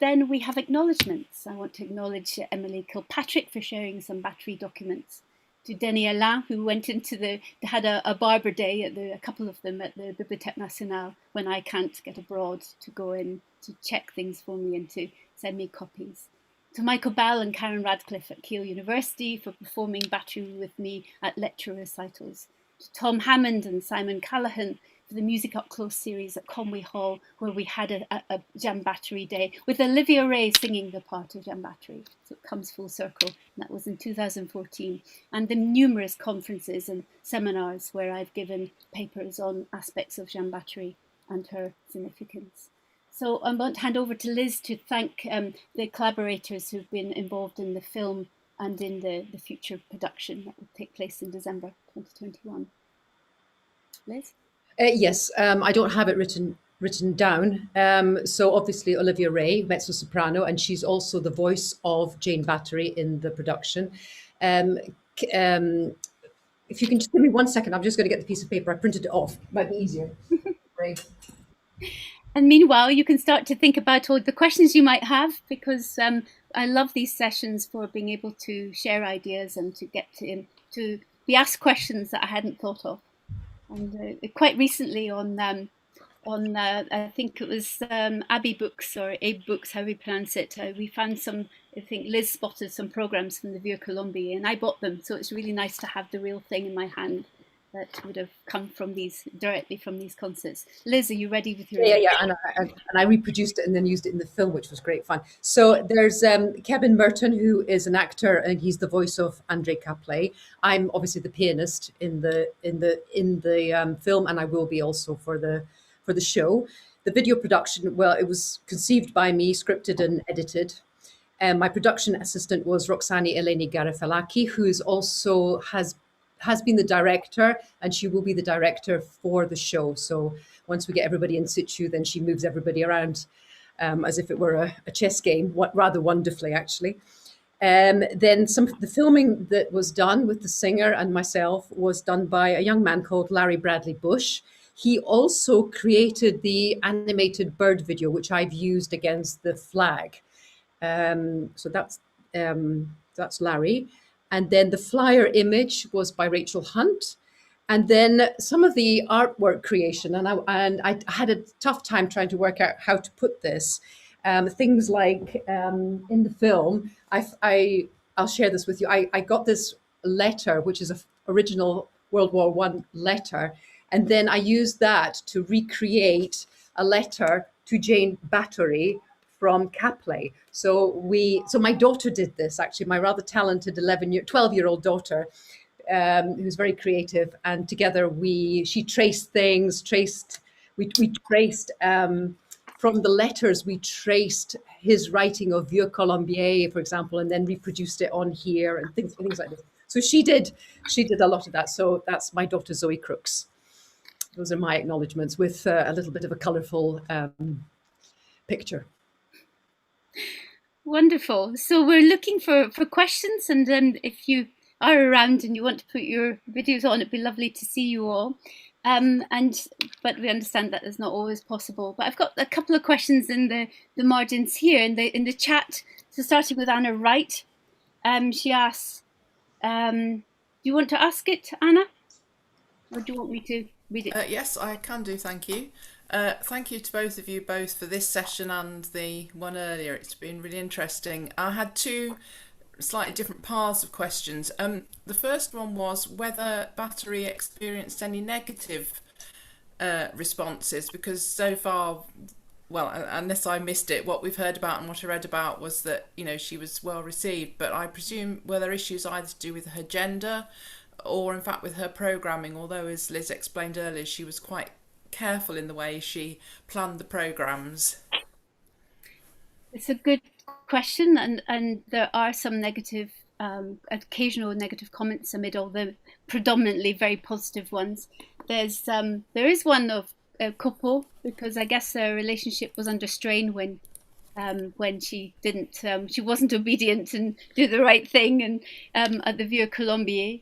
then we have acknowledgements. I want to acknowledge Emily Kilpatrick for sharing some Bathori documents. To Denis Alain, who went into had a Barber Day, a couple of them at the Bibliothèque Nationale, when I can't get abroad, to go in to check things for me and to send me copies. To Michael Bell and Karen Radcliffe at Keele University for performing Bathori with me at lecture recitals. To Tom Hammond and Simon Callaghan for the Music Up Close series at Conway Hall, where we had a Jane Bathori Day with Olivia Ray singing the part of Jane Bathori. So it comes full circle. And that was in 2014. And the numerous conferences and seminars where I've given papers on aspects of Jane Bathori and her significance. So I'm going to hand over to Liz to thank the collaborators who've been involved in the film and in the future production that will take place in December 2021. Liz? Yes, I don't have it written down. So obviously Olivia Ray, mezzo-soprano, and she's also the voice of Jane Bathori in the production. If you can just give me 1 second, I'm just going to get the piece of paper. I printed it off. Might be easier. Great. And meanwhile, you can start to think about all the questions you might have, because I love these sessions for being able to share ideas and to get to be asked questions that I hadn't thought of. And quite recently on I think it was Abbey Books or Abe Books, how we pronounce it, we found some, I think Liz spotted some programs from the Vieux-Colombier, and I bought them. So it's really nice to have the real thing in my hand that would have come from directly from these concerts. Liz, are you ready with your... Yeah, and I reproduced it and then used it in the film, which was great fun. So there's Kevin Merton, who is an actor, and he's the voice of André CAPLET. I'm obviously the pianist in the film, and I will be also for the show. The video production, well, it was conceived by me, scripted and edited. My production assistant was Roxani Eleni Garifalaki, who is also has has been the director, and she will be the director for the show. So once we get everybody in situ, then she moves everybody around as if it were a chess game, rather wonderfully, actually. Then some of the filming that was done with the singer and myself was done by a young man called Larry Bradley Bush. He also created the animated bird video, which I've used against the flag. So that's Larry. And then the flyer image was by Rachel Hunt. And then some of the artwork creation, and I had a tough time trying to work out how to put this. Things like in the film, I'll share this with you. I got this letter, which is an original World War I letter, and then I used that to recreate a letter to Jane Bathori from CAPLET. So my daughter did this, actually, my rather talented 12-year-old daughter, who's very creative, and together she traced things, we traced from the letters, we traced his writing of Vieux-Colombier, for example, and then reproduced it on here and things like this. So she did a lot of that. So that's my daughter Zoe Crooks. Those are my acknowledgements with a little bit of a colourful picture. Wonderful. So we're looking for questions, and then if you are around and you want to put your videos on, it'd be lovely to see you all. But we understand that is not always possible. But I've got a couple of questions in the margins here in the chat. So starting with Anna Wright, she asks, "Do you want to ask it, Anna, or do you want me to read it?" Yes, I can do. Thank you. Thank you to both of you both for this session and the one earlier. It's been really interesting. I had two slightly different paths of questions. The first one was whether Bathori experienced any negative responses, because so far, well, unless I missed it, what we've heard about and what I read about was that, you know, she was well received, but I presume were there issues either to do with her gender or in fact with her programming, although as Liz explained earlier, she was quite careful in the way she planned the programs. It's a good question, and there are some negative, occasional negative comments amid all the predominantly very positive ones. There is one of a couple, because I guess their relationship was under strain when she wasn't obedient and do the right thing, and at the Vieux-Colombier.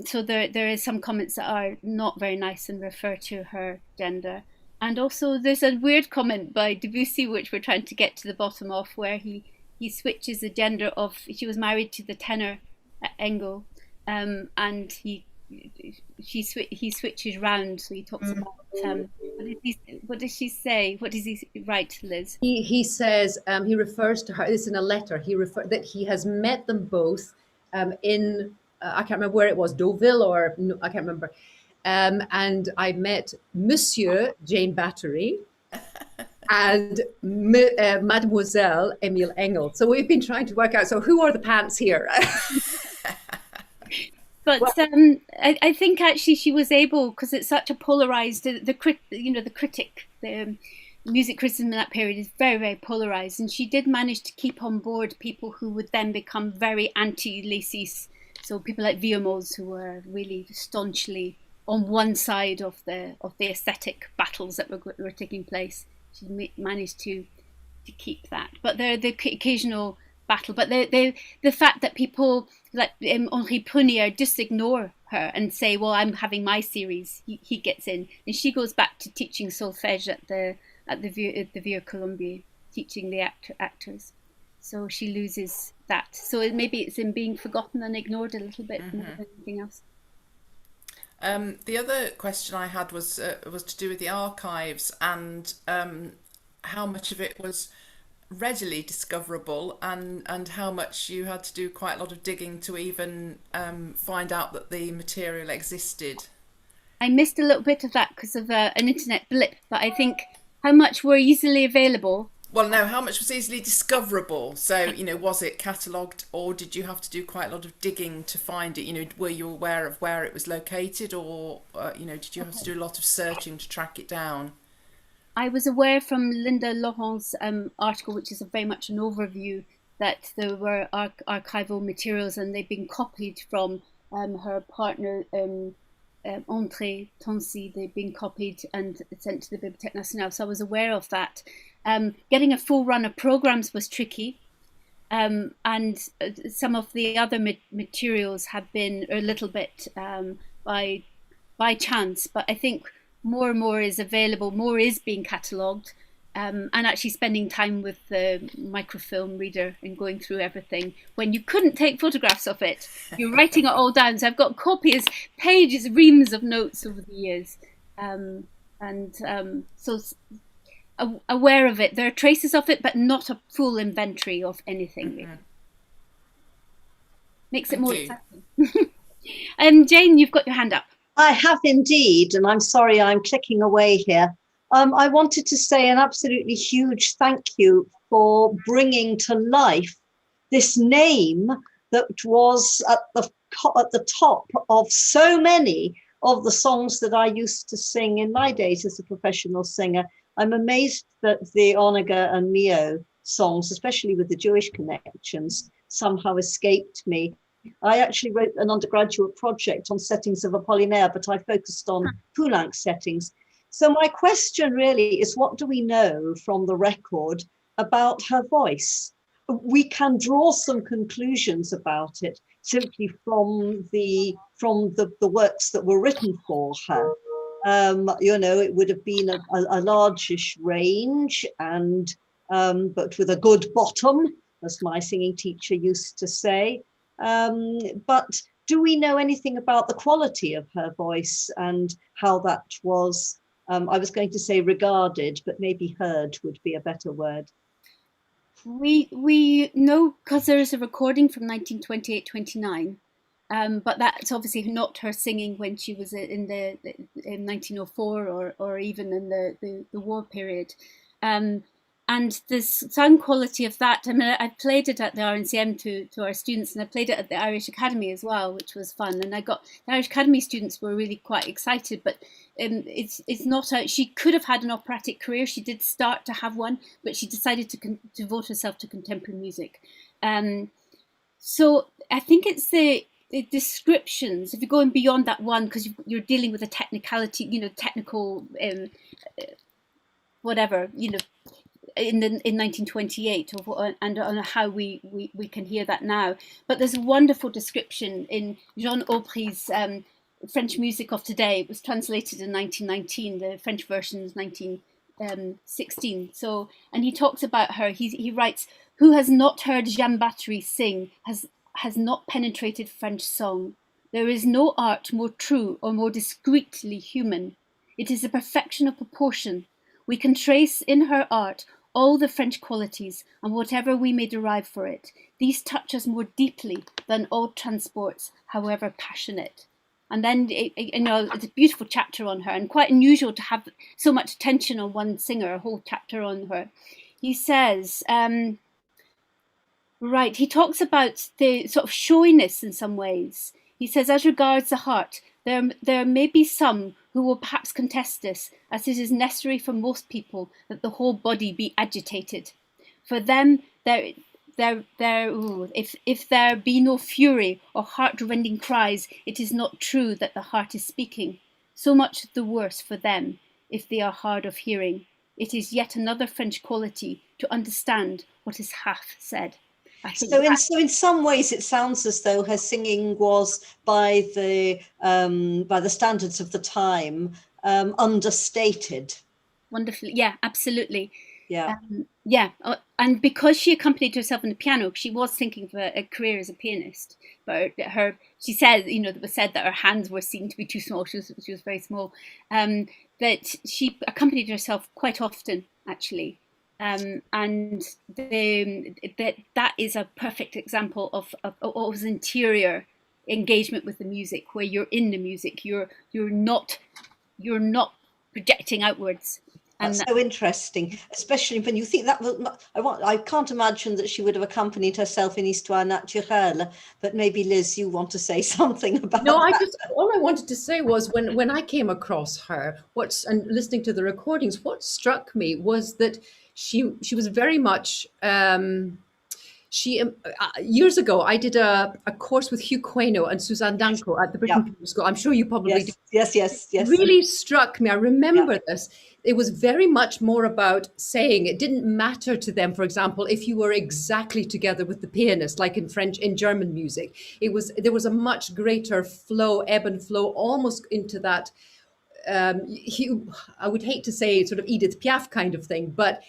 So there is some comments that are not very nice and refer to her gender. And also there's a weird comment by Debussy, which we're trying to get to the bottom of, where he switches the gender of, she was married to the tenor Engel, and he switches round. So he talks about, what does she say? What does he write, Liz? He says, he refers to her, this in a letter, that he has met them both in, I can't remember where it was, Deauville or, no, I can't remember. And I met Monsieur Jane Bathori and Mademoiselle Emile Engel. So we've been trying to work out, so who are the pants here? But I think actually she was able, because it's such a polarized, the critic, the music criticism in that period is very, very polarized. And she did manage to keep on board people who would then become very anti-Lacis. So people like Vieuxmose, who were really staunchly on one side of the aesthetic battles that were taking place. She managed to keep that. But there the occasional battle. But the fact that people like Henri Prunier just ignore her and say, "Well, I'm having my series. He gets in," and she goes back to teaching solfège at the Vieux-Colombier, teaching the actors. So she loses that. So maybe it's in being forgotten and ignored a little bit more than anything else. The other question I had was to do with the archives and how much of it was readily discoverable and how much you had to do quite a lot of digging to even find out that the material existed. I missed a little bit of that because of an internet blip, but I think how much were easily available. Well, no, how much was easily discoverable? So, you know, was it catalogued, or did you have to do quite a lot of digging to find it? You know, were you aware of where it was located, or, you know, did you have to do a lot of searching to track it down? I was aware from Linda Laurent's article, which is very much an overview, that there were archival materials and they've been copied from her partner André Tancy, they've been copied and sent to the Bibliothèque Nationale, so I was aware of that. Getting a full run of programs was tricky, and some of the other materials have been a little bit by chance, but I think more and more is available, more is being catalogued, and actually spending time with the microfilm reader and going through everything when you couldn't take photographs of it. You're writing it all down. So I've got copies, pages, reams of notes over the years. So aware of it. There are traces of it, but not a full inventory of anything. Really. Makes it more exciting. Jane, you've got your hand up. I have indeed, and I'm sorry I'm clicking away here. I wanted to say an absolutely huge thank you for bringing to life this name that was at the top of so many of the songs that I used to sing in my days as a professional singer. I'm amazed that the Onega and Mio songs, especially with the Jewish connections, somehow escaped me. I actually wrote an undergraduate project on settings of Apollinaire, but I focused on Poulenc settings. So my question really is, what do we know from the record about her voice? We can draw some conclusions about it simply from the works that were written for her. It would have been a largish range, and but with a good bottom, as my singing teacher used to say. But do we know anything about the quality of her voice and how that was, I was going to say regarded, but maybe heard would be a better word. We know because there is a recording from 1928-29, but that's obviously not her singing when she was in 1904 or even in the war period. And the sound quality of that, I mean, I played it at the RNCM to our students, and I played it at the Irish Academy as well, which was fun. And the Irish Academy students were really quite excited, but it's not she could have had an operatic career. She did start to have one, but she decided to devote herself to contemporary music. So I think it's the descriptions, if you're going beyond that one, because you're dealing with a technicality, technical, whatever, in 1928, and on how we can hear that now. But there's a wonderful description in Jean Aubry's French Music of Today. It was translated in 1919. The French version is 1916. So, and he talks about her. He writes, "Who has not heard Jane Bathori sing has not penetrated French song. There is no art more true or more discreetly human. It is the perfection of proportion. We can trace in her art all the French qualities, and whatever we may derive for it, these touch us more deeply than all transports, however passionate." And then, it's a beautiful chapter on her, and quite unusual to have so much attention on one singer, a whole chapter on her. He says, he talks about the sort of showiness in some ways. He says, as regards the heart, there may be some who will perhaps contest this, as it is necessary for most people that the whole body be agitated. For them, if there be no fury or heart-rending cries, it is not true that the heart is speaking. So much the worse for them, if they are hard of hearing. It is yet another French quality to understand what is half said. So in some ways, it sounds as though her singing was, by the standards of the time, understated. Wonderfully, yeah, absolutely. Yeah, and because she accompanied herself on the piano, she was thinking of a career as a pianist. But she said, it was said that her hands were seen to be too small. She was very small. That she accompanied herself quite often, actually. And that is a perfect example of interior engagement with the music, where you're in the music, you're not projecting outwards. And that's so interesting, especially when you think that I can't imagine that she would have accompanied herself in Histoire Naturelle, but maybe Liz, you want to say something about that? All I wanted to say was when I came across her, and listening to the recordings, what struck me was that she was very much She years ago, I did a course with Hugh Queno and Suzanne Danko at the Britten Yeah. Public School. I'm sure you probably do. Yes. Really struck me. I remember Yeah. this. It was very much more about saying it didn't matter to them, for example, if you were exactly together with the pianist, like in French, in German music. There was a much greater flow, ebb and flow, almost into that. I would hate to say sort of Edith Piaf kind of thing, but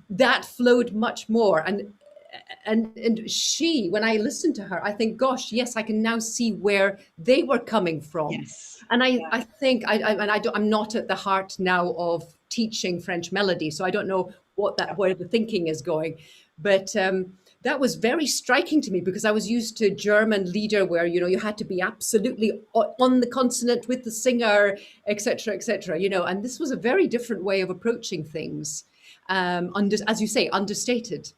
that flowed much more. And she, when I listened to her, I think, gosh, yes, I can now see where they were coming from. Yes. And I think I'm not at the heart now of teaching French melody, so I don't know where the thinking is going. But that was very striking to me, because I was used to German lieder where, you had to be absolutely on the consonant with the singer, etc., etc. And this was a very different way of approaching things, as you say, understated.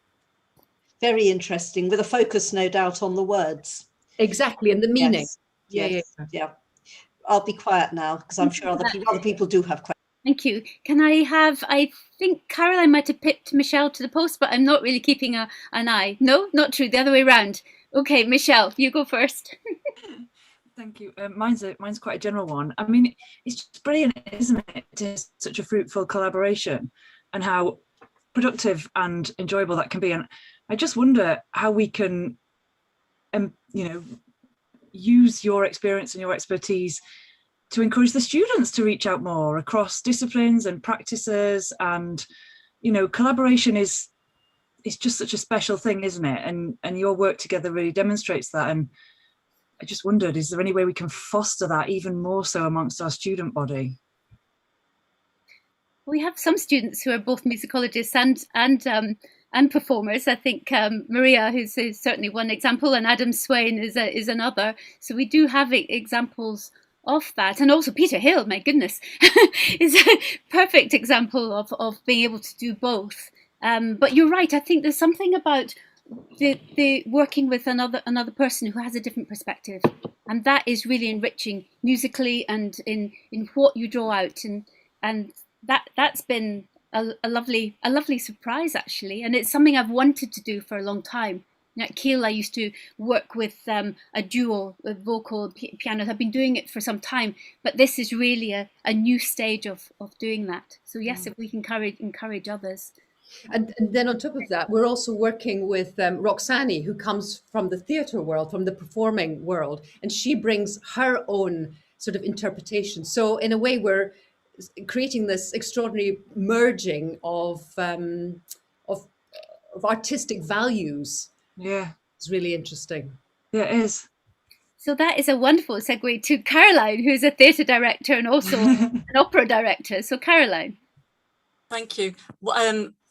Very interesting, with a focus, no doubt, on the words. Exactly, and the meaning. Yes. Yeah. I'll be quiet now, because I'm sure other people do have questions. Thank you. Can I think Caroline might have pipped Michelle to the post, but I'm not really keeping an eye. No, not true. The other way around. Okay, Michelle, you go first. Thank you. Mine's quite a general one. I mean, it's just brilliant, isn't it? It is such a fruitful collaboration, and how productive and enjoyable that can be. And I just wonder how we can, use your experience and your expertise to encourage the students to reach out more across disciplines and practices. And, collaboration is just such a special thing, isn't it? And your work together really demonstrates that. And I just wondered, is there any way we can foster that even more so amongst our student body? We have some students who are both musicologists and performers. I think Maria, who's certainly one example, and Adam Swain is another. So we do have examples of that. And also Peter Hill, my goodness, is a perfect example of being able to do both. But you're right. I think there's something about the working with another person who has a different perspective, and that is really enriching musically and in what you draw out, and that's been a lovely surprise, actually. And it's something I've wanted to do for a long time. At Keele, I used to work with a duo with vocal piano. I've been doing it for some time, but this is really a new stage of doing that. So yes, if we can encourage others. And then on top of that, we're also working with Roxani, who comes from the theatre world, from the performing world, and she brings her own sort of interpretation. So in a way, we're creating this extraordinary merging of artistic values. Yeah, it's really interesting. Yeah, it is. So that is a wonderful segue to Caroline, who's a theatre director and also an opera director. So Caroline. Thank you.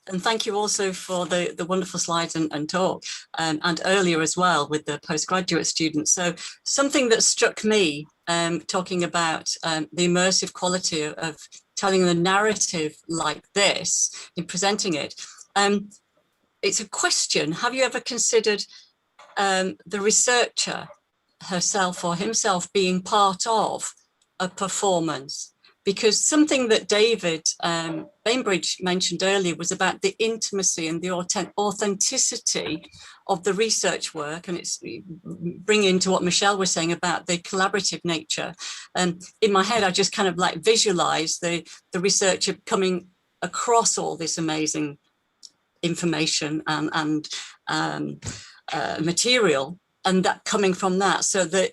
And thank you also for the wonderful slides and talk, and earlier as well with the postgraduate students. So something that struck me, talking about the immersive quality of telling the narrative like this, in presenting it, it's a question. Have you ever considered the researcher herself or himself being part of a performance? Because something that David Bainbridge mentioned earlier was about the intimacy and the authenticity of the research work, and it's bringing to what Michelle was saying about the collaborative nature. And in my head, I just kind of like visualize the researcher coming across all this amazing information and material, and that coming from that, so that,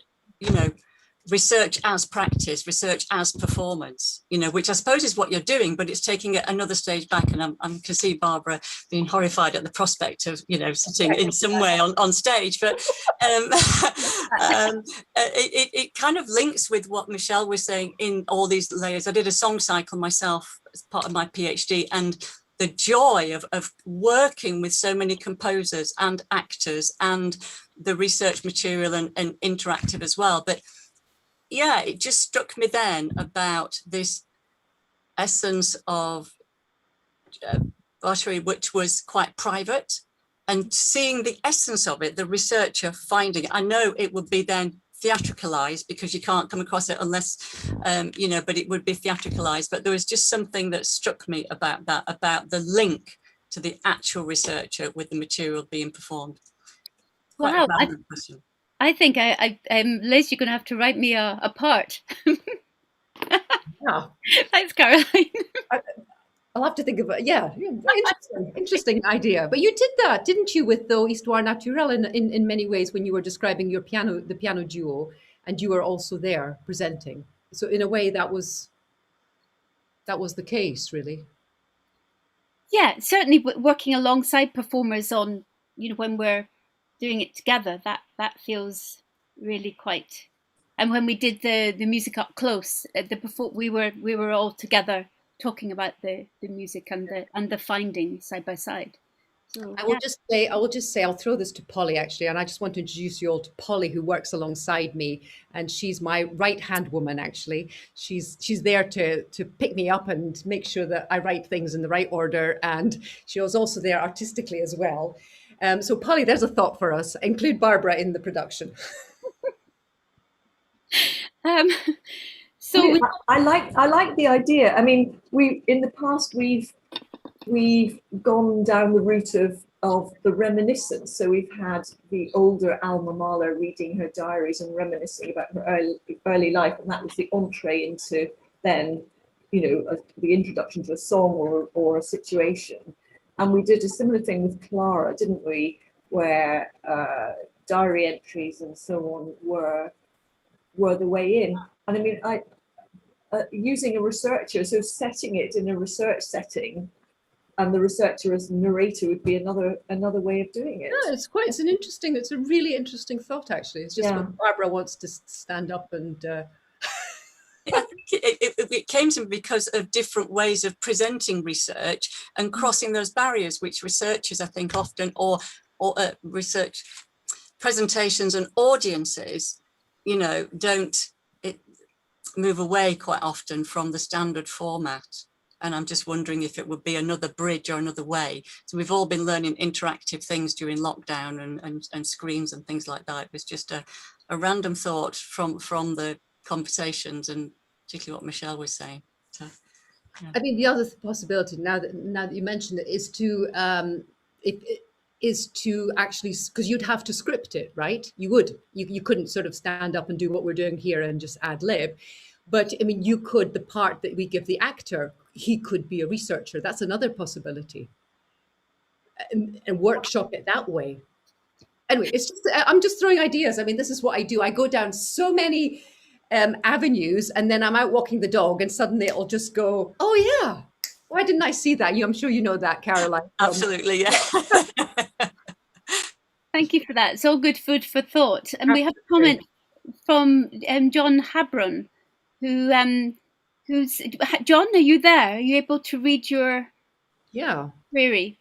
research as practice, research as performance, which I suppose is what you're doing, but it's taking it another stage back. And I can see Barbara being horrified at the prospect of, sitting in some way on stage. But it kind of links with what Michelle was saying in all these layers. I did a song cycle myself as part of my PhD, and the joy of working with so many composers and actors, and the research material and interactive as well. But yeah, it just struck me then about this essence of Bathori, which was quite private, and seeing the essence of it, the researcher finding it. I know it would be then theatricalized, because you can't come across it unless, but it would be theatricalized. But there was just something that struck me about that, about the link to the actual researcher with the material being performed? Quite Wow, a random question. I think Liz, you're going to have to write me a part. Yeah. Thanks, Caroline. I'll have to think of it. Yeah, interesting idea. But you did that, didn't you, with the Histoire Naturelle in many ways when you were describing the piano duo, and you were also there presenting. So in a way, that was the case, really. Yeah, certainly working alongside performers on, when we're doing it together, that feels really quite. And when we did the music up close, we were all together talking about the music and the findings side by side. So I will just say, I'll throw this to Polly actually, and I just want to introduce you all to Polly, who works alongside me, and she's my right-hand woman. Actually, she's there to pick me up and make sure that I write things in the right order, and she was also there artistically as well. So Polly, there's a thought for us. Include Barbara in the production. So I like the idea. I mean, in the past we've gone down the route of the reminiscence. So we've had the older Alma Mahler reading her diaries and reminiscing about her early life, and that was the entree into then, the introduction to a song or a situation. And we did a similar thing with Clara, didn't we? Where diary entries and so on were the way in. And I mean, using a researcher, so setting it in a research setting, and the researcher as narrator would be another way of doing it. Yeah, it's a really interesting thought actually. It's just what Barbara wants to stand up and. I think it came to me because of different ways of presenting research and crossing those barriers, which researchers, I think, often or research presentations and audiences, don't move away quite often from the standard format. And I'm just wondering if it would be another bridge or another way. So we've all been learning interactive things during lockdown and screens and things like that. It was just a random thought from the conversations, and particularly what Michelle was saying. So, yeah. I mean, the other possibility now that you mentioned it is to actually, because you'd have to script it, right? You couldn't sort of stand up and do what we're doing here and just ad lib. But I mean, the part that we give the actor, he could be a researcher. That's another possibility, and workshop it that way. Anyway, I'm just throwing ideas. I mean, this is what I do. I go down so many avenues, and then I'm out walking the dog, and suddenly it'll just go, oh yeah, why didn't I see that? I'm sure you know that, Caroline. Absolutely, yeah. Thank you for that. It's all good food for thought. And we have a comment from John Habron, who's John, are you there? Are you able to read your query?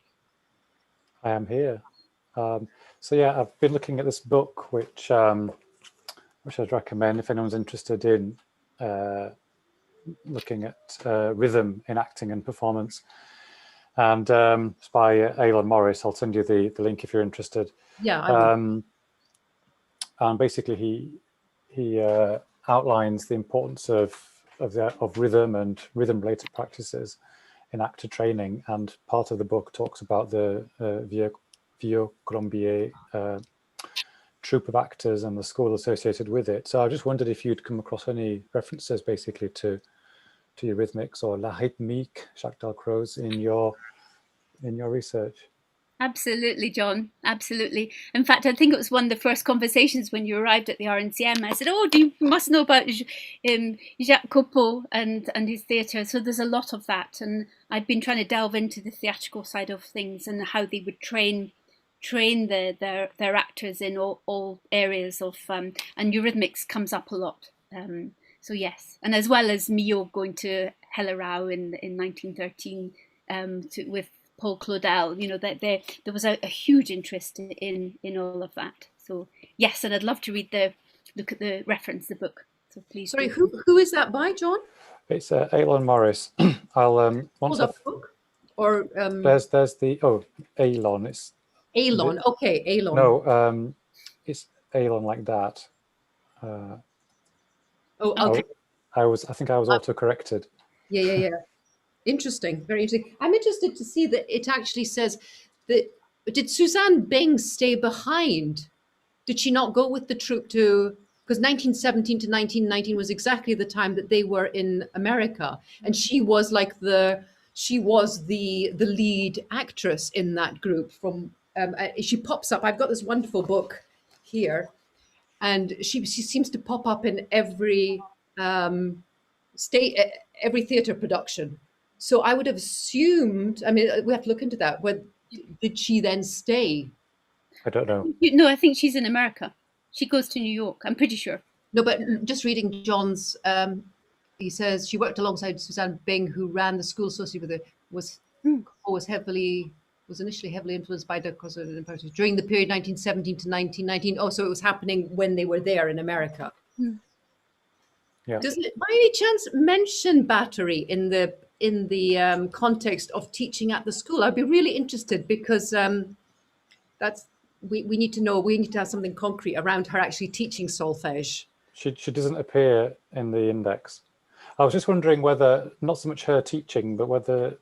I am here. So yeah, I've been looking at this book, which I'd recommend if anyone's interested in looking at rhythm in acting and performance. And it's by Aylon Morris. I'll send you the link if you're interested. Yeah. And basically, he outlines the importance of rhythm and rhythm-related practices in actor training. And part of the book talks about the Vieux-Colombier troupe of actors and the school associated with it. So I just wondered if you'd come across any references basically to eurythmics or la rythmique, Jacques Dalcroze, in your research. Absolutely, John. Absolutely. In fact, I think it was one of the first conversations when you arrived at the RNCM. I said, "Oh, you must know about Jacques Copeau and his theatre." So there's a lot of that, and I've been trying to delve into the theatrical side of things and how they would train their actors in all areas of and eurythmics comes up a lot. So yes, and as well as Mio going to Hellerau in 1913 with Paul Claudel, there was a huge interest in all of that. So yes, and I'd love to look at the reference, the book. So please. Sorry, who is that by, John? It's Aylon Morris. I'll once hold up book or there's the Aylon. It's Aylon. Okay, Aylon. No, it's Aylon like that. Okay. I think I was auto-corrected. Yeah. Interesting, very interesting. I'm interested to see that it actually says that, did Suzanne Bing stay behind? Did she not go with the troupe to, because 1917 to 1919 was exactly the time that they were in America, and she was like the lead actress in that group. From she pops up. I've got this wonderful book here, and she seems to pop up in every every theatre production. So I would have assumed. I mean, we have to look into that. Did she then stay? I don't know. No, I think she's in America. She goes to New York, I'm pretty sure. No, but just reading John's, he says she worked alongside Suzanne Bing, who ran the school associated with her, was initially heavily influenced by the during the period 1917 to 1919. Oh, so it was happening when they were there in America. Yeah. Does it by any chance mention Bathori in the context of teaching at the school? I'd be really interested, because that's we need to know. We need to have something concrete around her actually teaching solfège. She doesn't appear in the index. I was just wondering whether, not so much her teaching, but whether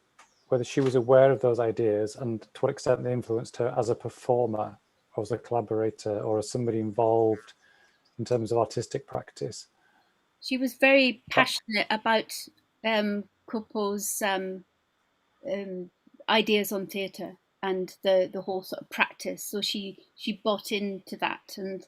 she was aware of those ideas and to what extent they influenced her as a performer, or as a collaborator, or as somebody involved in terms of artistic practice. She was very passionate about Coupeau's ideas on theatre and the whole sort of practice. So she bought into that, and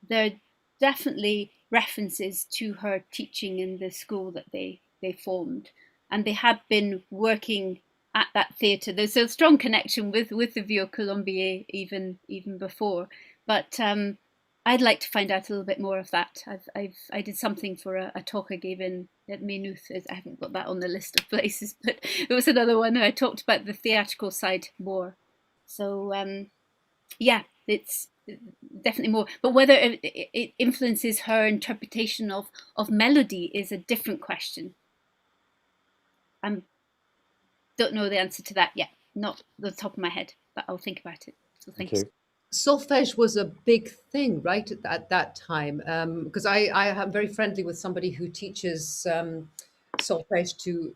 there are definitely references to her teaching in the school that they formed, and they had been working at that theatre. There's a strong connection with the Vieux-Colombier even before, but I'd like to find out a little bit more of that. I did something for a talk I gave in at Maynooth. I haven't got that on the list of places, but it was another one where I talked about the theatrical side more. So yeah, it's definitely more. But whether it influences her interpretation of melody is a different question. I don't know the answer to that yet, not the top of my head, but I'll think about it. So thank you. Solfège was a big thing, right, at that time, because I am very friendly with somebody who teaches solfège to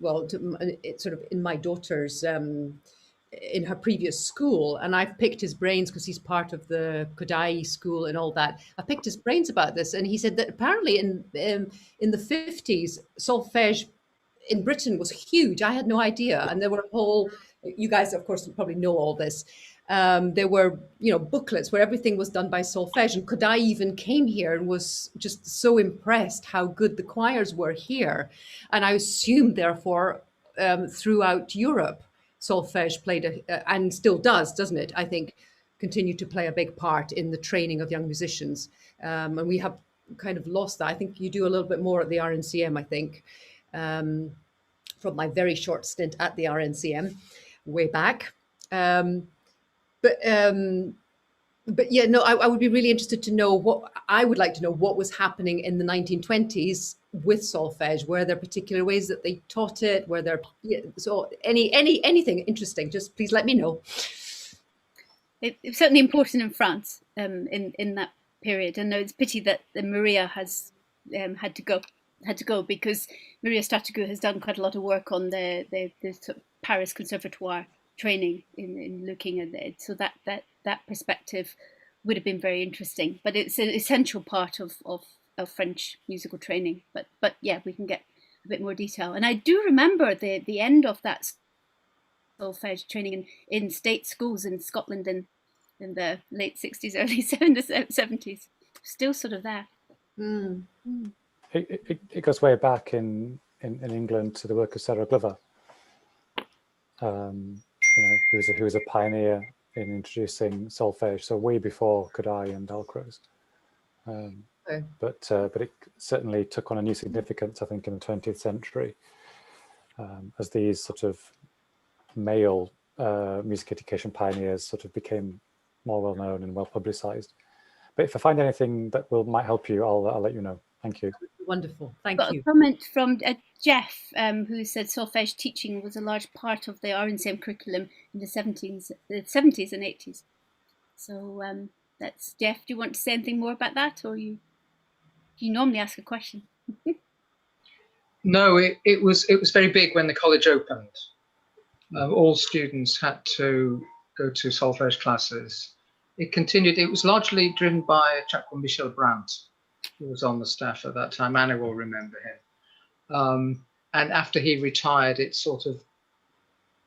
sort of in my daughter's in her previous school, and I've picked his brains because he's part of the Kodai school and all that. I picked his brains about this, and he said that apparently in the 50s, solfège in Britain was huge. I had no idea, and there were you guys of course probably know all this. There were, booklets where everything was done by solfège, and Kodai even came here and was just so impressed how good the choirs were here. And I assumed, therefore, throughout Europe, solfège played and still doesn't it? I think continue to play a big part in the training of young musicians. And we have kind of lost that. I think you do a little bit more at the RNCM. I think from my very short stint at the RNCM way back. But yeah, no, I would be really interested to know what was happening in the 1920s with solfège. Were there particular ways that they taught it? Were there so anything interesting? Just please let me know. It was certainly important in France in that period, and it's a pity that Maria has had to go because Maria Strategou has done quite a lot of work on the sort of Paris Conservatoire training in looking at it, so that perspective would have been very interesting. But it's an essential part of French musical training. But yeah, we can get a bit more detail. And I do remember the end of that solfège training in state schools in Scotland in the late 60s, early 70s. Still sort of there. Mm. It goes way back in England to the work of Sarah Glover. Who was a pioneer in introducing solfège, so way before Kodai and Dalcroze. But it certainly took on a new significance, I think, in the 20th century, as these sort of male music education pioneers sort of became more well known and well publicized. But if I find anything that might help you, I'll let you know. Thank you. Wonderful, thank you. A comment from Jeff, who said solfège teaching was a large part of the RNCM curriculum in the 70s and 80s. So that's Jeff. Do you want to say anything more about that, or you normally ask a question? No, it was very big when the college opened. All students had to go to solfège classes. It continued. It was largely driven by a chap called Michel Brandt, who was on the staff at that time. Anna will remember him. And after he retired, it sort of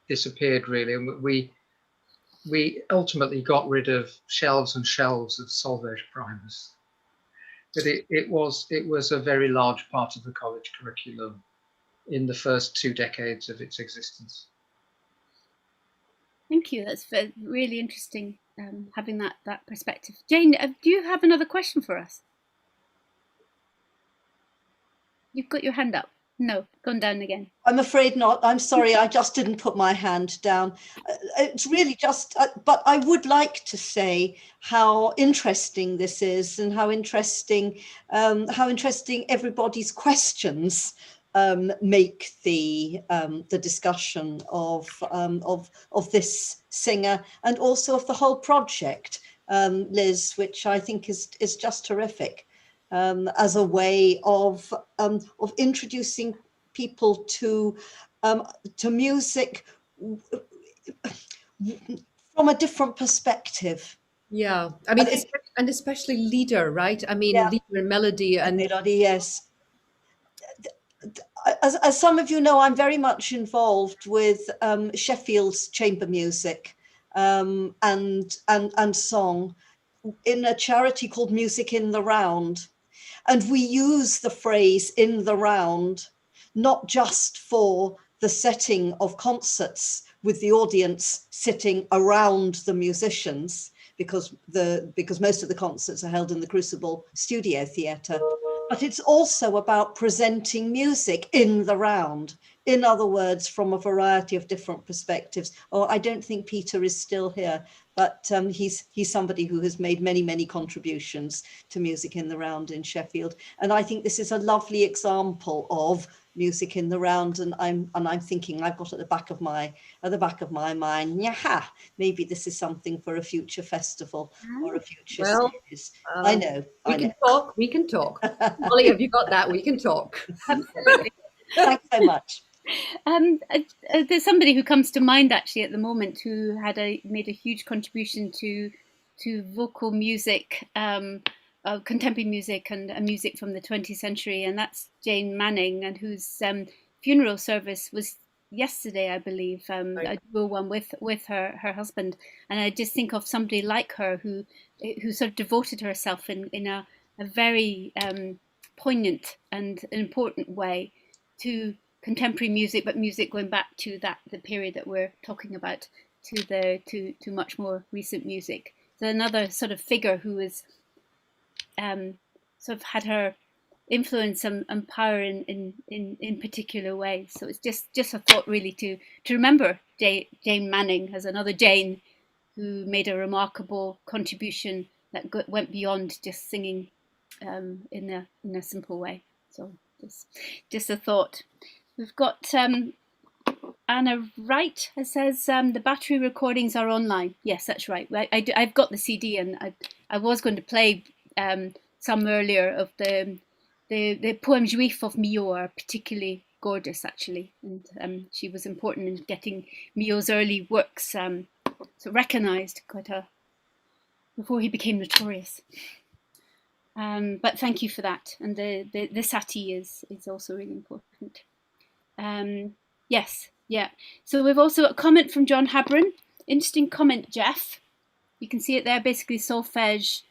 disappeared, really. And we ultimately got rid of shelves and shelves of solfège primers. But it was a very large part of the college curriculum in the first 2 decades of its existence. Thank you. That's really interesting, having that perspective. Jane, do you have another question for us? You've got your hand up. No, gone down again. I'm afraid not. I'm sorry, I just didn't put my hand down. It's really just, but I would like to say how interesting this is, and how interesting everybody's questions make the discussion of this singer, and also of the whole project, Liz, which I think is just terrific. As a way of introducing people to music from a different perspective. Yeah, I mean, and especially lieder, right? I mean, lieder and melody and melody, yes. As some of you know, I'm very much involved with Sheffield's chamber music and song in a charity called Music in the Round. And we use the phrase "in the round" not just for the setting of concerts with the audience sitting around the musicians, because most of the concerts are held in the Crucible Studio Theatre, but it's also about presenting music in the round. In other words, from a variety of different perspectives. Oh, I don't think Peter is still here, but he's somebody who has made many contributions to Music in the Round in Sheffield. And I think this is a lovely example of Music in the Round. And I'm thinking, I've got at the back of my mind, yeah, maybe this is something for a future festival or a future series. I know. We can talk. Molly, have you got that? We can talk. Absolutely. Thanks so much. There's somebody who comes to mind actually at the moment who made a huge contribution to vocal music, contemporary music and music from the 20th century, and that's Jane Manning, and whose funeral service was yesterday, I believe, a dual one with her husband. And I just think of somebody like her who sort of devoted herself in a very poignant and important way to contemporary music, but music going back to the period that we're talking about, to much more recent music. So another sort of figure who has sort of had her influence and power in particular ways. So it's just a thought really to remember Jane Manning as another Jane who made a remarkable contribution that went beyond just singing in a simple way. So just a thought. We've got Anna Wright, who says the Battery recordings are online. Yes, that's right. I've got the CD, and I was going to play some earlier of the poems juifs of Mucha are particularly gorgeous, actually, and she was important in getting Mucha's early works so recognised before he became notorious. But thank you for that, and the sati is also really important. Yes, yeah. So we've also got a comment from John Habron. Interesting comment, Jeff. You can see it there. Basically, solfège,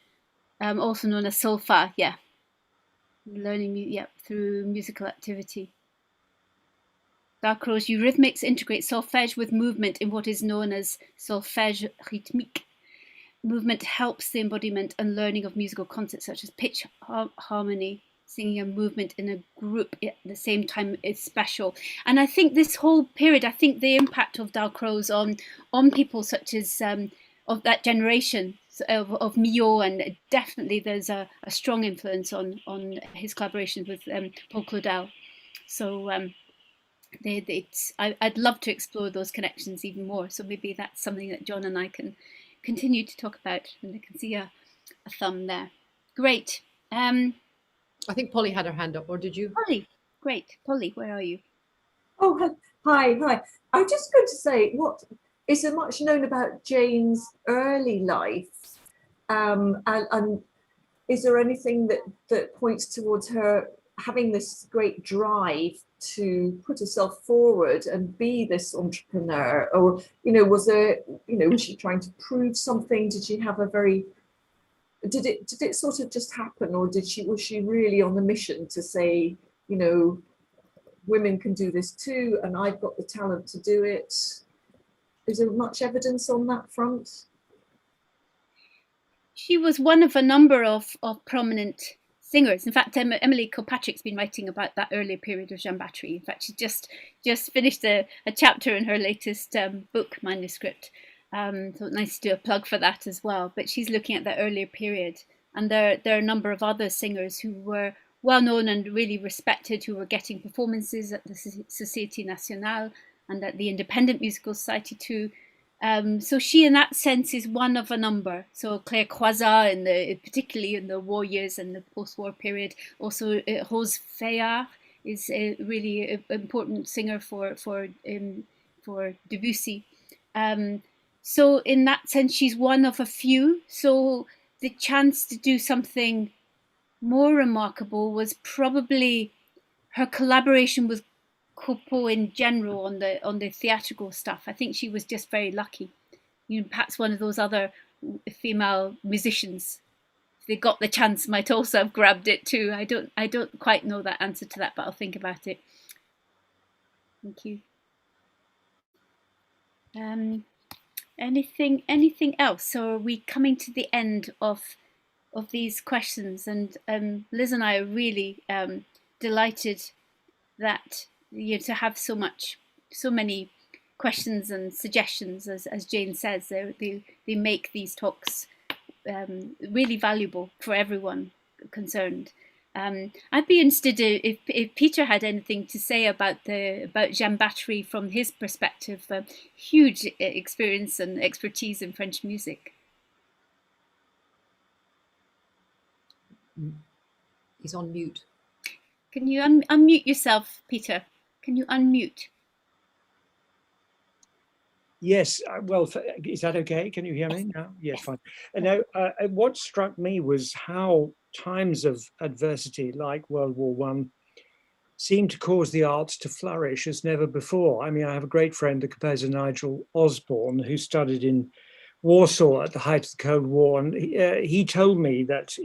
also known as solfa. Yeah, learning through musical activity. Dark Rose, Eurythmics integrate solfège with movement in what is known as solfège rythmique. Movement helps the embodiment and learning of musical concepts such as pitch, harmony. Singing and movement in a group at the same time is special. And I think this whole period, I think the impact of Dalcroze on people such as of that generation of Mucha, and definitely there's a strong influence on his collaboration with Paul Claudel. So I'd love to explore those connections even more. So maybe that's something that John and I can continue to talk about, and I can see a thumb there. Great. I think Polly had her hand up, or did you? Polly, Great. Polly, where are you? Oh, hi. I'm just going to say, what is there much known about Jane's early life? And is there anything that points towards her having this great drive to put herself forward and be this entrepreneur? Or, was there, was she trying to prove something? Did she have a very, did it sort of just happen? Or was she really on the mission to say, women can do this too, and I've got the talent to do it? Is there much evidence on that front? She was one of a number of prominent singers. In fact, Emily Kilpatrick's been writing about that earlier period of Jane Bathori. In fact, she just finished a chapter in her latest book manuscript. So nice to do a plug for that as well. But she's looking at that earlier period. And there are a number of other singers who were well known and really respected, who were getting performances at the Société Nationale and at the Independent Musical Society too. So she, in that sense, is one of a number. So Claire Croizat, particularly in the war years and the post-war period. Also, Rose Fayard is a really important singer for Debussy. So in that sense, she's one of a few. So the chance to do something more remarkable was probably her collaboration with Coupeau in general on the theatrical stuff. I think she was just very lucky. Perhaps one of those other female musicians, if they got the chance, might also have grabbed it too. I don't quite know that answer to that, but I'll think about it. Thank you. Anything else? So are we coming to the end of these questions? And Liz and I are really delighted that to have so many questions and suggestions, as Jane says. They make these talks really valuable for everyone concerned. I'd be interested if Peter had anything to say about Jane Bathori from his perspective. Huge experience and expertise in French music. He's on mute. Can you unmute yourself, Peter? Can you unmute? Yes, well, is that okay? Can you hear me now? Yes, fine. Now, what struck me was how times of adversity, like World War I, seemed to cause the arts to flourish as never before. I mean, I have a great friend, the composer Nigel Osborne, who studied in Warsaw at the height of the Cold War, and he told me that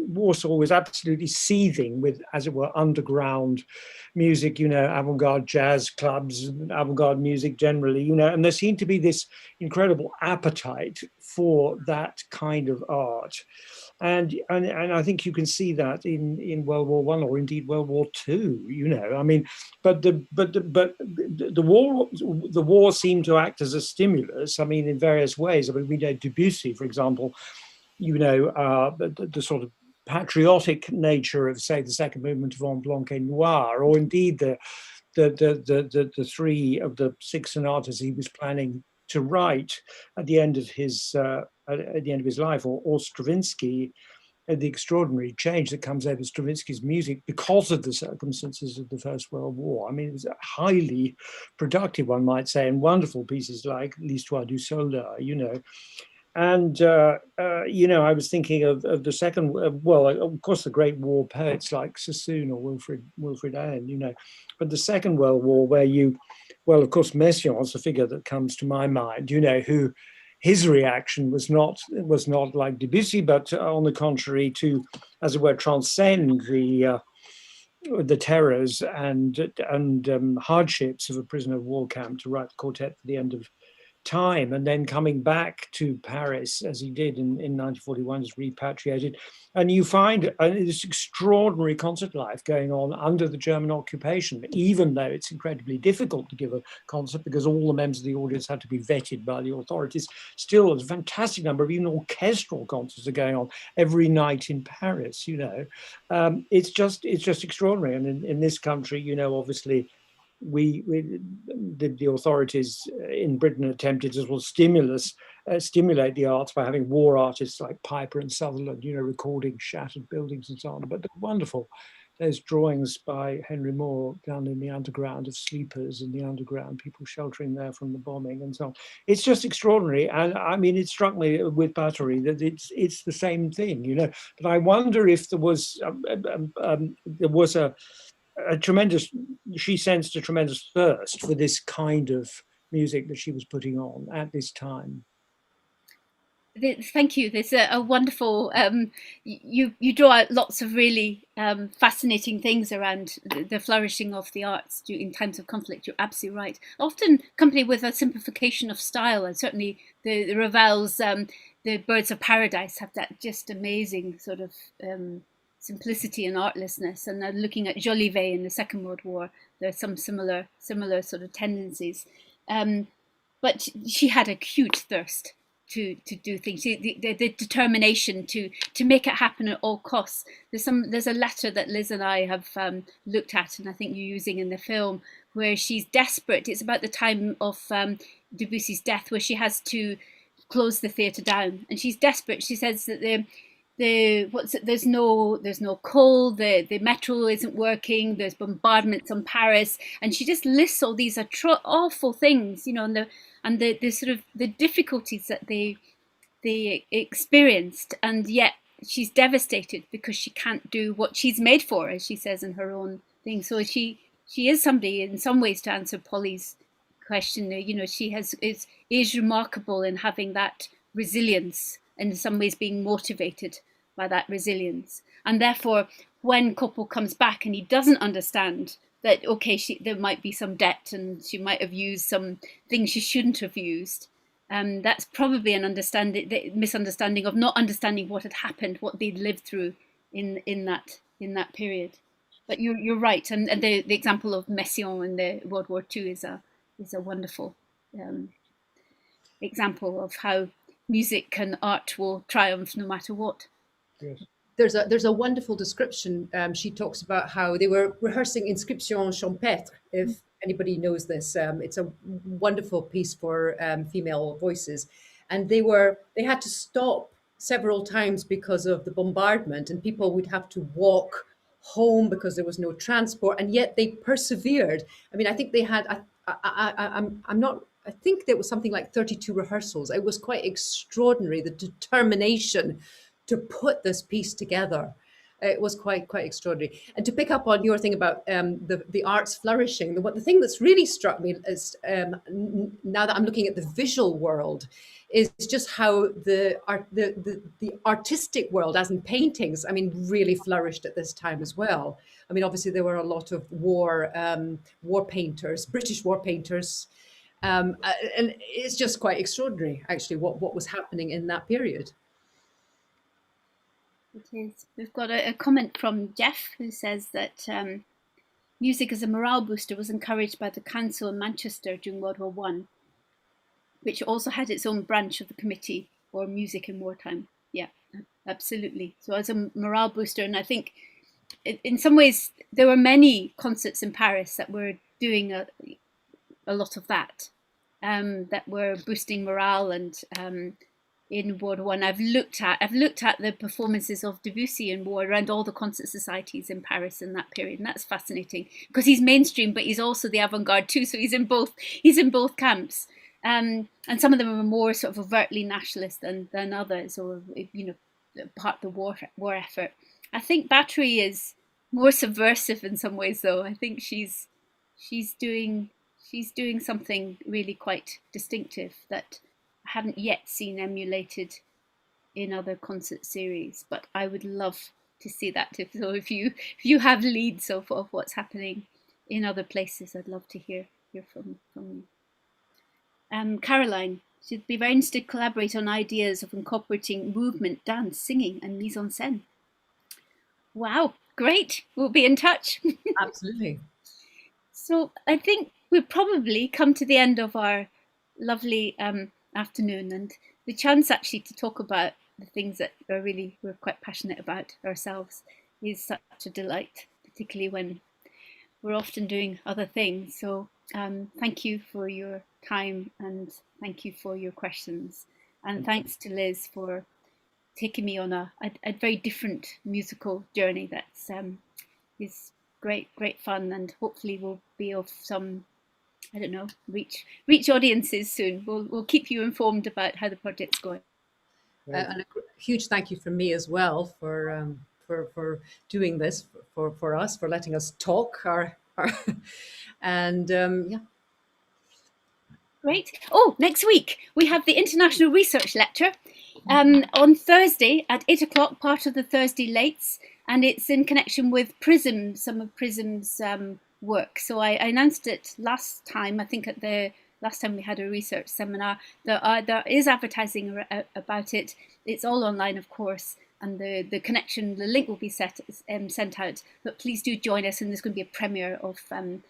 Warsaw was absolutely seething with, as it were, underground music, avant-garde jazz clubs, avant-garde music generally, and there seemed to be this incredible appetite for that kind of art. And I think you can see that in World War I or indeed World War II. I mean, but the war seemed to act as a stimulus. I mean, in various ways. I mean, we know Debussy, for example. The sort of patriotic nature of, say, the second movement of En Blanc et Noir, or indeed the 3 of the 6 sonatas he was planning to write at the end of his life, or Stravinsky, the extraordinary change that comes over Stravinsky's music because of the circumstances of the First World War. I mean, it was a highly productive, one might say, and wonderful pieces like L'Histoire du Soldat, And, I was thinking of the second, of course, the great war poets like Sassoon or Wilfrid Owen, but the Second World War, where of course, Messiaen's a figure that comes to my mind, who his reaction was not like Debussy, but on the contrary, to, as it were, transcend the terrors and hardships of a prisoner of war camp to write the quartet for the end of time, and then coming back to Paris as he did in 1941, is repatriated, and you find this extraordinary concert life going on under the German occupation, even though it's incredibly difficult to give a concert because all the members of the audience have to be vetted by the authorities. Still, a fantastic number of even orchestral concerts are going on every night in Paris. It's just extraordinary, and in this country, obviously, the authorities in Britain attempted as well stimulate the arts by having war artists like Piper and Sutherland, recording shattered buildings and so on. But they're wonderful those drawings by Henry Moore down in the underground of sleepers in the underground, people sheltering there from the bombing and so on. It's just extraordinary. And I mean, it struck me with Bathori that it's the same thing, you know. But I wonder if there was a tremendous, she sensed a tremendous thirst for this kind of music that she was putting on at this time. Thank you. There's a wonderful, you draw out lots of really fascinating things around the flourishing of the arts in times of conflict. You're absolutely right. Often accompanied with a simplification of style, and certainly the Ravel's the Birds of Paradise have that just amazing sort of simplicity and artlessness. And looking at Jolivet in the Second World War, there's some similar sort of tendencies. But she had a huge thirst to do things, the determination to make it happen at all costs. There's a letter that Liz and I have looked at, and I think you're using in the film, where she's desperate. It's about the time of Debussy's death, where she has to close the theatre down, and she's desperate. She says that there's no coal, the metro isn't working, there's bombardments on Paris, and she just lists all these awful things, you know, and the sort of the difficulties that they experienced, and yet she's devastated because she can't do what she's made for, as she says in her own thing. So she is somebody in some ways, to answer Polly's question, you know, she is remarkable in having that resilience, and in some ways being motivated by that resilience. And therefore, when Coppel comes back and he doesn't understand that, okay, there might be some debt and she might have used some things she shouldn't have used, that's probably the misunderstanding of not understanding what had happened, what they'd lived through in that period. But you're right, and the example of Messiaen in the World War II is a wonderful example of how music and art will triumph no matter what. Yes. There's a wonderful description. She talks about how they were rehearsing Inscription Champêtre, if anybody knows this. It's a wonderful piece for female voices. And they had to stop several times because of the bombardment, and people would have to walk home because there was no transport, and yet they persevered. I mean, I think they had, I think there was something like 32 rehearsals. It was quite extraordinary, the determination to put this piece together. It was quite extraordinary. And to pick up on your thing about the arts flourishing, the thing that's really struck me is, now that I'm looking at the visual world, is just how the artistic world, as in paintings, I mean, really flourished at this time as well. I mean, obviously there were a lot of war painters, British war painters, and it's just quite extraordinary, actually, what was happening in that period. It is. We've got a comment from Jeff, who says that music as a morale booster was encouraged by the council in Manchester during World War I, which also had its own branch of the Committee for Music in Wartime. Yeah, absolutely. So as a morale booster, and I think in some ways there were many concerts in Paris that were doing a lot of that, that were boosting morale. And in World War I, I've looked at the performances of Debussy in war around all the concert societies in Paris in that period, and that's fascinating because he's mainstream, but he's also the avant-garde too. So he's in both camps, and some of them are more sort of overtly nationalist than others, or you know, part of the war effort. I think Bathori is more subversive in some ways, though. I think she's doing something really quite distinctive that I haven't yet seen emulated in other concert series, but I would love to see that. If you have leads of what's happening in other places, I'd love to hear from you. Caroline, she'd be very interested to collaborate on ideas of incorporating movement, dance, singing, and mise en scène. Wow, great! We'll be in touch. Absolutely. So I think we've probably come to the end of our lovely afternoon, and the chance actually to talk about the things that we're quite passionate about ourselves is such a delight, particularly when we're often doing other things. So thank you for your time, and thank you for your questions, and thanks to Liz for taking me on a very different musical journey that's great fun, and hopefully will be of some, I don't know, reach audiences soon. We'll keep you informed about how the project's going. And a huge thank you from me as well for doing this for us, for letting us talk and yeah. Great. Oh, next week we have the International Research Lecture on Thursday at 8 o'clock, part of the Thursday Lates, and it's in connection with PRISM, some of PRISM's work. So I announced it last time, I think at the last time we had a research seminar. There is advertising about it. It's all online, of course, and the connection, the link will be sent out. But please do join us, and there's going to be a premiere of the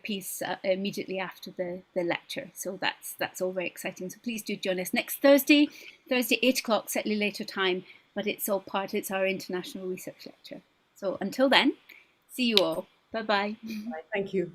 piece immediately after the lecture. So that's all very exciting. So please do join us next Thursday 8 o'clock, slightly later time, but it's our International Research Lecture. So until then, see you all. Bye-bye. Thank you.